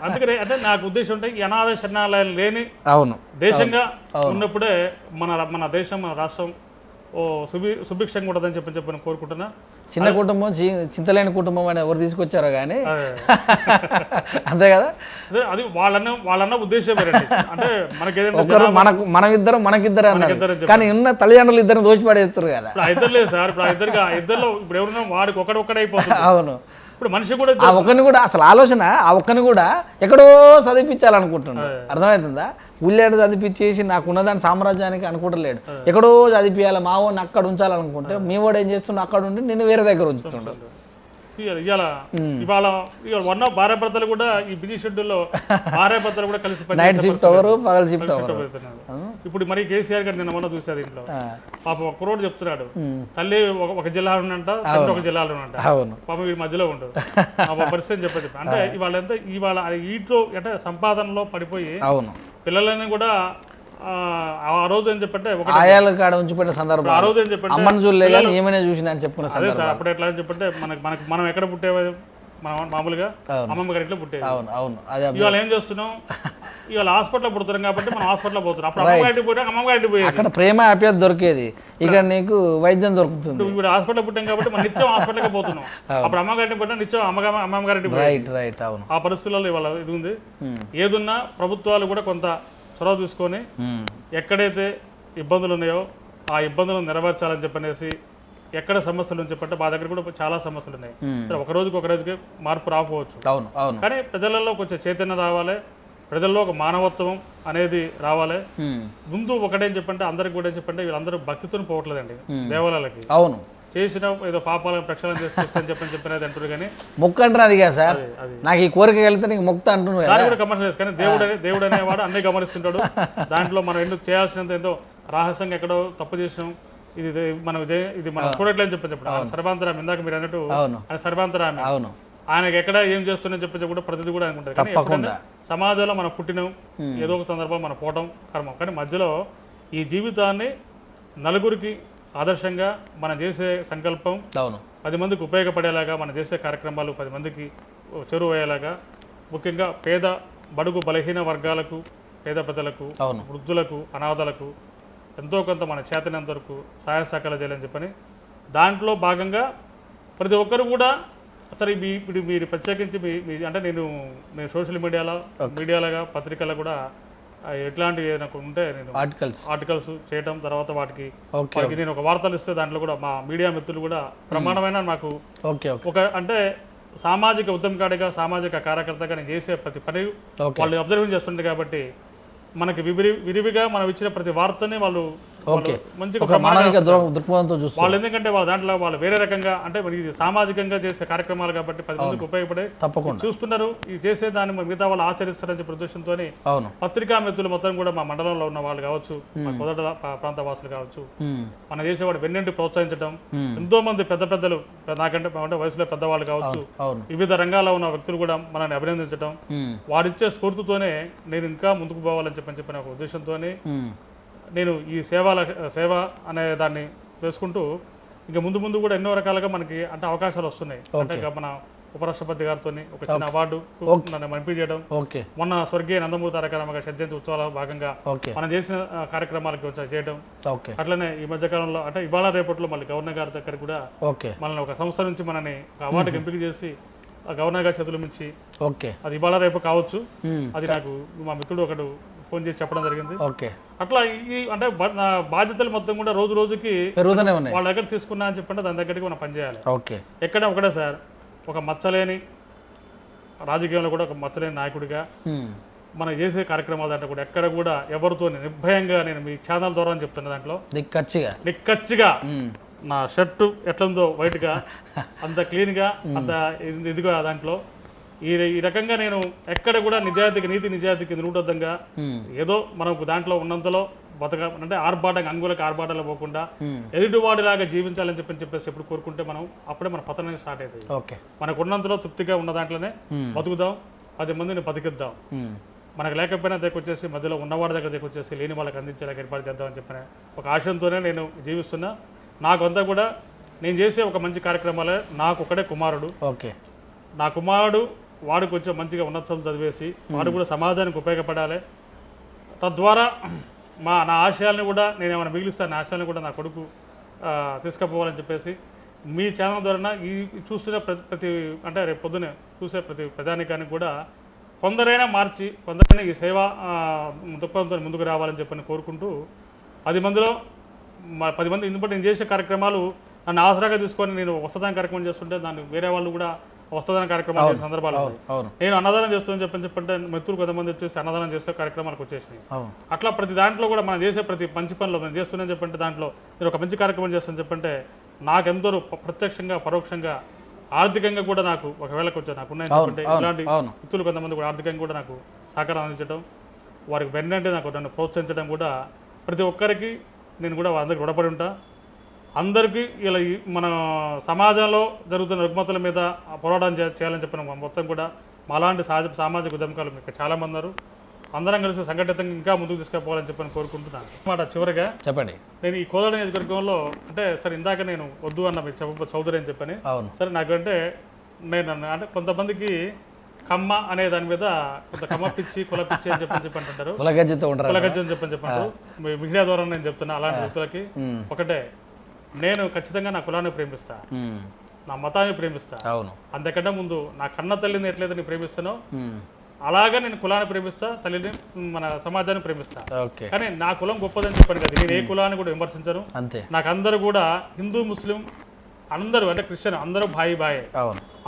అందుకనే అంటే నాకు ఉద్దేశం ఉంటే ఈ అనాథ శరణాలయాలు లేని దేశంగా ఉన్నప్పుడే మన దేశం, మన రాష్ట్రం సుభిక్షంగా ఉంటుందని చెప్పని కోరుకుంటున్నా. చిన్న కుటుంబం, చింతలేని కుటుంబం అని ఎవరు తీసుకొచ్చారో కానీ అంతే కదా. అది వాళ్ళన్న ఉద్దేశం అంటే మనకిద్దరు అన్నారు, కానీ ఉన్న తల్లిదండ్రులు ఇద్దరు దోచిపడేస్తారు కదా. ఇద్దరు లేదు సార్, ఇప్పుడు ఇద్దరు ఇప్పుడు ఎవరున్నా వాడికి ఒకడైపోతుంది. అవును, ఇప్పుడు మనిషి కూడా ఆ ఒక్కరిని కూడా అసలు ఆలోచన ఆ ఒక్కరిని కూడా ఎక్కడో చదివించాలనుకుంటున్నాడు. అర్థమవుతుందా? ఊళ్ళేడు చదివించేసి నాకున్నదాని సామ్రాజ్యానికి అనుకుంటలేడు, ఎక్కడో చదివించాలి, మా వాడిని అక్కడ ఉంచాలనుకుంటే మీ వాడు ఏం చేస్తుండే, అక్కడ ఉండి నిన్ను వేరే దగ్గర ఉంచుతుండు. ఇవాళ భార్యాభర్తలు కూడా ఈ బిజీ షెడ్యూల్లో భార్యాభర్తలు కూడా కలిసి నైట్ షిఫ్ట్ అవరు, పగల షిఫ్ట్ అవరు. ఇప్పుడు మరి కేసీఆర్ గారు నిన్న మొన్న చూసారు ఇంట్లో పాప ఒక కుర్రోడు చెప్తున్నాడు, తల్లి ఒక జిల్లాలో ఉన్నంట, తండ్రి ఒక జిల్లాలో ఉన్నంట, పాప వీడి మధ్యలో ఉండు పరిస్థితి చెప్పి. అంటే ఇవాళ వీటిలో అంటే సంపాదనలో పడిపోయి పిల్లలని కూడా ఆ రోజు ఏం చెప్పంటే ఆయాల కాడ ఉంచిపోయిన సందర్భం, ఆ రోజు ఏం చెప్పంటే అమ్మని చూడలేదు ఏమైనా చూసినా అని చెప్పుకున్న. అదే సార్, అప్పుడు ఎట్లా అని చెప్పంటే మనం ఎక్కడ పుట్టేవా, మామూలుగా అమ్మమ్మ గారి ఇంట్లో పుట్టేది. ఇవాళ ఏం చేస్తున్నాం, ఇవాళ హాస్పిటల్ పుడుతున్నాం కాబట్టి మనం హాస్పిటల్ పోతున్నాం. అప్పుడు అమ్మమ్మ గారికి పోయినా అమ్మమ్మ గారికి పోయి అక్కడ ప్రేమ ఆప్యాయత దొరికేది, ఇక్కడ నీకు వైద్యం దొరుకుతుంది. ఇప్పుడు హాస్పిటల్ పుట్టాం కాబట్టి మనం నిత్యం హాస్పిటల్కి పోతున్నాం. అప్పుడు అమ్మగారిని పోయినా నిత్యం అమ్మమ్మ గారికి పోయి. ఆ పరిస్థితుల్లో ఇవాళ ఇది ఉంది. ఏదున్నా ప్రభుత్వాలు కూడా కొంత చొరవ తీసుకొని ఎక్కడైతే ఇబ్బందులు ఉన్నాయో ఆ ఇబ్బందులను నెరవేర్చాలని చెప్పనేసి, ఎక్కడ సమస్యలు అని చెప్పంటే మా దగ్గర కూడా చాలా సమస్యలు ఉన్నాయి. సరే ఒక రోజుకి మార్పు రాకపోవచ్చు, కానీ ప్రజలలో కొంచెం చైతన్యం రావాలి, ప్రజల్లో ఒక మానవత్వం అనేది రావాలి. ముందు ఒకటేం చెప్పంటే అందరికి కూడా ఏం చెప్పంటే వీళ్ళందరూ భక్తితో పోవట్లేదండి దేవాలయాలకి. అవును, చేసిన ఏదో పాపాలను ప్రక్షాళన చేసుకొస్తాను చెప్పినది అంటారు, కానీ మొక్కు అంటారు. అది కదా సార్, నాకు ఈ కోరిక వెళ్తే నీకు మొక్కు అంటున్నాను. దాన్ని కూడా కమర్షియల్, కానీ దేవుడు అనేవాడు అన్నీ గమనిస్తుంటాడు. దాంట్లో మనం ఎందుకు చేయాల్సినంత ఏదో రహస్యంగా ఎక్కడో తప్పు చేసాం, ఇది మనం చూడట్లేదని చెప్పారు. సర్వాంతరామి, ఇందాక మీరు అన్నట్టు సర్వాంతరామి, ఆయనకి ఎక్కడ ఏం చేస్తున్నా చెప్పేసి కూడా ప్రతిదీ కూడా అనుకుంటారు. కానీ ఎప్పుడైనా సమాజంలో మనం పుట్టినాం, ఏదో ఒక సందర్భంలో మనం పోవటం కర్మం. కానీ మధ్యలో ఈ జీవితాన్ని నలుగురికి ఆదర్శంగా మనం చేసే సంకల్పం 10 మందికి ఉపయోగపడేలాగా మనం చేసే కార్యక్రమాలు 10 మందికి చేరువయ్యేలాగా, ముఖ్యంగా పేద బడుగు బలహీన వర్గాలకు, పేద ప్రజలకు, వృద్ధులకు, అనాథలకు ఎంతో కొంత మన చేతనంత వరకు సహాయ సహకారాలు చేయాలని చెప్పని దాంట్లో భాగంగా ప్రతి ఒక్కరు కూడా అసలు ఇప్పుడు మీరు ప్రత్యేకించి అంటే నేను సోషల్ మీడియాలుగా పత్రికల్లో కూడా ఎట్లాంటివి ఏదైనా ఉంటే నేను ఆర్టికల్స్ చేయటం, తర్వాత వాటికి నేను ఒక వార్తలు ఇస్తే దాంట్లో కూడా మా మీడియా మిత్రులు కూడా ప్రమాణమైన నాకు ఒక అంటే సామాజిక ఉద్యమకాడిగా, సామాజిక కార్యకర్తగా నేను చేసే ప్రతి పని వాళ్ళు అబ్జర్వ్ చేస్తుండే కాబట్టి మనకి విరివిగా మనం ఇచ్చిన ప్రతి వార్తని వాళ్ళు మంచిగా వాళ్ళు, ఎందుకంటే వాళ్ళ దాంట్లో వాళ్ళు వేరే రకంగా అంటే ఇది సామాజికంగా చేసే కార్యక్రమాలు కాబట్టి 10 మందికి ఉపయోగపడే చూస్తున్నారు. ఇది చేసే దాన్ని మిగతా వాళ్ళు ఆచరిస్తారని చెప్పే ఉద్దేశంతో పత్రికా మిత్రులు మొత్తం కూడా మా మండలంలో ఉన్న వాళ్ళు కావచ్చు, మా కొదట ప్రాంత వాసులు కావచ్చు, మనం చేసేవాడు వెన్నింటి ప్రోత్సహించడం, ఎంతో మంది పెద్దలు నాకంటే వయసులో పెద్దవాళ్ళు కావచ్చు, వివిధ రంగాల్లో ఉన్న వ్యక్తులు కూడా మనల్ని అభినందించడం, వారిచ్చే స్ఫూర్తితోనే నేను ఇంకా ముందుకు పోవాలని చెప్పిన ఒక ఉద్దేశంతోనే నేను ఈ సేవ అనే దాన్ని వేసుకుంటూ ఇంకా ముందు కూడా ఎన్నో రకాలుగా మనకి అంటే అవకాశాలు వస్తున్నాయి. అంటే మన ఉపరాష్ట్రపతి గారితో ఒక చిన్న అవార్డు నన్ను ఎంపిక చేయడం, మొన్న స్వర్గీయ నందమూరి తారక రామారావు జయంతి ఉత్సవాల భాగంగా మనం చేసిన కార్యక్రమాలకి చేయడం, అట్లనే ఈ మధ్యకాలంలో అంటే ఇవాళ రేపట్లో మళ్ళీ గవర్నర్ గారి దగ్గర కూడా మనల్ని ఒక సంస్థ నుంచి మనని అవార్డుకి ఎంపిక చేసి గవర్నర్ గారి చేతులు మించి అది ఇవాళ రేపు కావచ్చు, అది నాకు మా మిత్రుడు ఒకడు ఫోన్ చేసి చెప్పడం జరిగింది. అట్లా ఈ అంటే నా బాధ్యతలు మొత్తం కూడా రోజుకి వాళ్ళ దగ్గర తీసుకున్నా అని చెప్పంటే దాని దగ్గరికి మనం పనిచేయాలి. ఎక్కడ ఒకటే సార్, ఒక మచ్చలేని రాజకీయంలో కూడా ఒక మచ్చలేని నాయకుడిగా మనం చేసే కార్యక్రమాలు దాంట్లో కూడా ఎక్కడ కూడా ఎవరితో నిర్భయంగా నేను మీ ఛానల్ ద్వారా చెప్తున్నా దాంట్లో నిక్కచ్చిగా నా షర్టు ఎట్లుందో వైట్గా అంత క్లీన్గా అంత ఇదిగా దాంట్లో ఈ రకంగా నేను ఎక్కడ కూడా నీతి నిజాయితీకి నిరుడద్దంగా ఏదో మనకు దాంట్లో ఉన్నంతలో బతక అంటే అంగులకు ఆర్భాటాలు పోకుండా ఎదుటివాడిలాగా జీవించాలని చెప్పేసి ఎప్పుడు కోరుకుంటే మనం అప్పుడే మన పతనం స్టార్ట్ అవుతుంది. మనకు ఉన్నంతలో తృప్తిగా ఉన్న దాంట్లోనే బతుకుదాం, 10 మందిని బతికిద్దాం, మనకు లేకపోయినా దగ్గొచ్చేసి మధ్యలో ఉన్నవాడి దగ్గర దగ్గొచ్చేసి లేని వాళ్ళకి అందించేలాగా ఏర్పాటు చేద్దామని చెప్పిన ఒక ఆశయంతోనే నేను జీవిస్తున్నా. నాకంతా కూడా నేను చేసే ఒక మంచి కార్యక్రమాలే, నాకు ఒకడే కుమారుడు, నా కుమారుడు వాడు కొంచెం మంచిగా ఉన్నతం చదివేసి వాడు కూడా సమాజానికి ఉపయోగపడాలి, తద్వారా నా ఆశయాలను కూడా నేను ఏమైనా మిగిలిస్తాను, ఆశయాలను కూడా నా కొడుకు తీసుకుపోవాలని చెప్పేసి మీ ఛానల్ ద్వారా ఈ చూస్తున్న ప్రతి అంటే రేపు పొద్దునే చూసే ప్రతి ప్రజానికానికి కూడా కొందరైనా మార్చి కొందరైనా ఈ సేవా దృక్పథంతో ముందుకు రావాలని చెప్పని కోరుకుంటూ 10 మందిలో 10 మంది ఎందుకంటే నేను చేసే కార్యక్రమాలు నన్ను ఆసరాగా తీసుకొని నేను వసదాన కార్యక్రమం చేస్తుంటే దాన్ని వేరే వాళ్ళు కూడా వసదాన కార్యక్రమాలు చేసే సందర్భాలు నేను అన్నదానం చేస్తానని చెప్పంటే మిత్రులు కొంతమంది వచ్చేసి అన్నదానం చేసే కార్యక్రమాలకు వచ్చేసినాయి. అట్లా ప్రతి దాంట్లో కూడా మనం చేసే ప్రతి మంచి పనులు నేను చేస్తున్నాను చెప్పంటే దాంట్లో నేను ఒక మంచి కార్యక్రమం చేస్తాను చెప్పంటే నాకెందరూ ప్రత్యక్షంగా పరోక్షంగా ఆర్థికంగా కూడా నాకు ఒకవేళ కొంచెం నాకు ఉన్నాయని చెప్పంటే ఇలాంటి మిత్రులు కొంతమంది కూడా ఆర్థికంగా కూడా నాకు సహకారం అందించడం, వారికి వెన్నంటే నాకు నన్ను ప్రోత్సహించడం కూడా ప్రతి ఒక్కరికి నేను కూడా అందరికి రుణపడి ఉంటా. అందరికీ ఇలా మన సమాజంలో జరుగుతున్న రుగ్మతల మీద పోరాటం చేయాలని చెప్పిన మొత్తం కూడా మాలాంటి సామాజిక ఉద్యమకాలు మీకు చాలామంది ఉన్నారు. అందరం కలిసి సంఘటితంగా ఇంకా ముందుకు తీసుకుపోవాలని చెప్పని కోరుకుంటున్నాను. మాట చివరిగా చెప్పండి, నేను ఈ కోదాడ నియోజకవర్గంలో అంటే సరే ఇందాక నేను వద్దు అన్న మీకు చౌదరి అని చెప్పని సరే నాకంటే నేను అంటే కొంతమందికి కమ్మ అనే దాని మీద కొంత కమ్మ పిచ్చి కుల పిచ్చి అని చెప్పని అంటారు, కులగజ్జి అని చెప్పంటారు. మీడియా ద్వారా నేను చెప్తున్నా అలాంటి వ్యక్తులకి ఒకటే, నేను ఖచ్చితంగా నా కులాన్ని ప్రేమిస్తా, నా మతాన్ని ప్రేమిస్తా, అంతకంటే ముందు నా కన్న తల్లిని ఎట్లయితే నేను ప్రేమిస్తానో అలాగే నేను కులాన్ని ప్రేమిస్తా, తల్లిని మన సమాజాన్ని ప్రేమిస్తా. కానీ నా కులం గొప్పదని చెప్పాను కదా, నేను ఏ కులాన్ని కూడా విమర్శించను. నాకు అందరూ కూడా హిందూ ముస్లిం అందరూ అంటే క్రిస్టియన్ అందరూ బాయి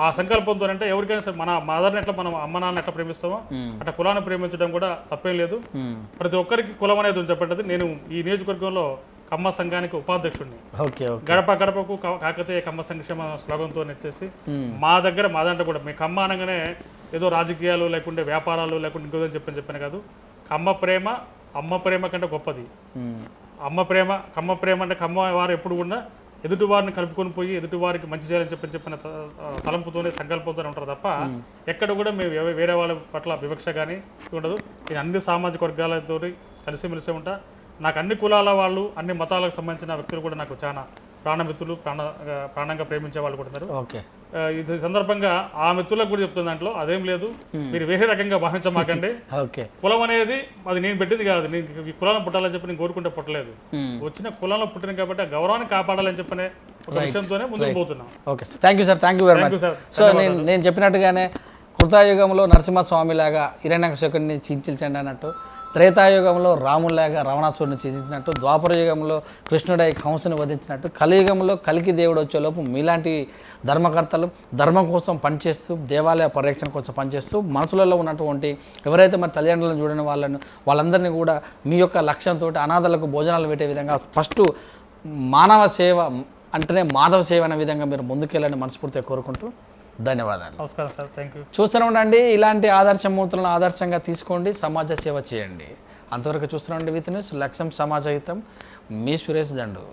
ఆ సంకల్పంతో అంటే ఎవరికైనా సరే మన మదర్ని ఎట్లా మనం అమ్మ నాన్న ఎట్లా ప్రేమిస్తామో అట్లా కులాన్ని ప్రేమించడం కూడా తప్పేం లేదు. ప్రతి ఒక్కరికి కులం అనేది చెప్పండి. నేను ఈ నియోజకవర్గంలో కమ్మ సంఘానికి ఉపాధ్యక్షుడిని, గడప గడపకు కాకతీయ కమ్మ సంక్షేమ స్లోగంతో వచ్చేసి మా దాంట్లో కూడా మీ కమ్మ అనగానే ఏదో రాజకీయాలు లేకుంటే వ్యాపారాలు లేకుంటే ఇంకోదని చెప్పాను కాదు. కమ్మ ప్రేమ అమ్మ ప్రేమ కంటే గొప్పది. కమ్మ ప్రేమ అంటే కమ్మ వారు ఎప్పుడు కూడా ఎదుటి వారిని కలుపుకొని పోయి ఎదుటి వారికి మంచి చేయాలని చెప్పిన తలంపుతోనే సంకల్పంతోనే ఉంటారు తప్ప ఎక్కడ కూడా మేము వేరే వాళ్ళ పట్ల వివక్ష కానీ ఉండదు. నేను అన్ని సామాజిక వర్గాలతో కలిసిమెలిసి ఉంటా. నాకు అన్ని కులాల వాళ్ళు, అన్ని మతాలకు సంబంధించిన వ్యక్తులు కూడా నాకు చాలా ప్రాణమిత్రులు, ప్రాణంగా ప్రేమించే వాళ్ళు కూడా ఉన్నారు. ఓకే, ఈ సందర్భంగా ఆ మిత్రులకు కూడా చెప్తున్న దాంట్లో అదేం లేదు, మీరు వేరే రకంగా భావించమాకండి. ఓకే, కులం అనేది అది నేను పెట్టింది కాదు, నేను ఈ కులాలను పుట్టాలని చెప్పి నేను కోరుకుంటే పుట్టలేదు. వచ్చిన కులంలో పుట్టిన కాబట్టి ఆ గౌరవాన్ని కాపాడాలని చెప్పనే ఒక విషయంతోనే ముందుకు పోతున్నాం. Okay sir, thank you sir, thank you very much. So నేను చెప్పినట్టుగానే కృతాయుగంలో నరసింహస్వామిలాగా హిరణ్యకశిపుడిని చింతించండి అన్నట్టు, త్రేతాయుగంలో రాములాగా రావణాసురుడిని చింతించినట్టు, ద్వాపర యుగంలో కృష్ణుడై కంసుని వధించినట్టు, కలియుగంలో కలికి దేవుడు వచ్చేలోపు మీలాంటి ధర్మకర్తలు ధర్మం కోసం పనిచేస్తూ, దేవాలయ పరిరక్షణ కోసం పనిచేస్తూ, మనసులలో ఉన్నటువంటి ఎవరైతే మరి తల్లిదండ్రులను చూడని వాళ్ళందరినీ కూడా మీ యొక్క లక్ష్యంతో అనాథలకు భోజనాలు పెట్టే విధంగా ఫస్ట్ మానవ సేవ అంటేనే మాధవ సేవ అనే విధంగా మీరు ముందుకెళ్ళని మనస్ఫూర్తిగా కోరుకుంటూ ధన్యవాదాలు. నమస్కారం సార్, థ్యాంక్ యూ. చూస్తూనే ఉండండి, ఇలాంటి ఆదర్శమూర్తులను ఆదర్శంగా తీసుకోండి, సమాజ సేవ చేయండి. అంతవరకు చూస్తూనే ఉండండి విత్ న్యూస్, లక్ష్యం సమాజహితం. మీ సురేష్ దండు.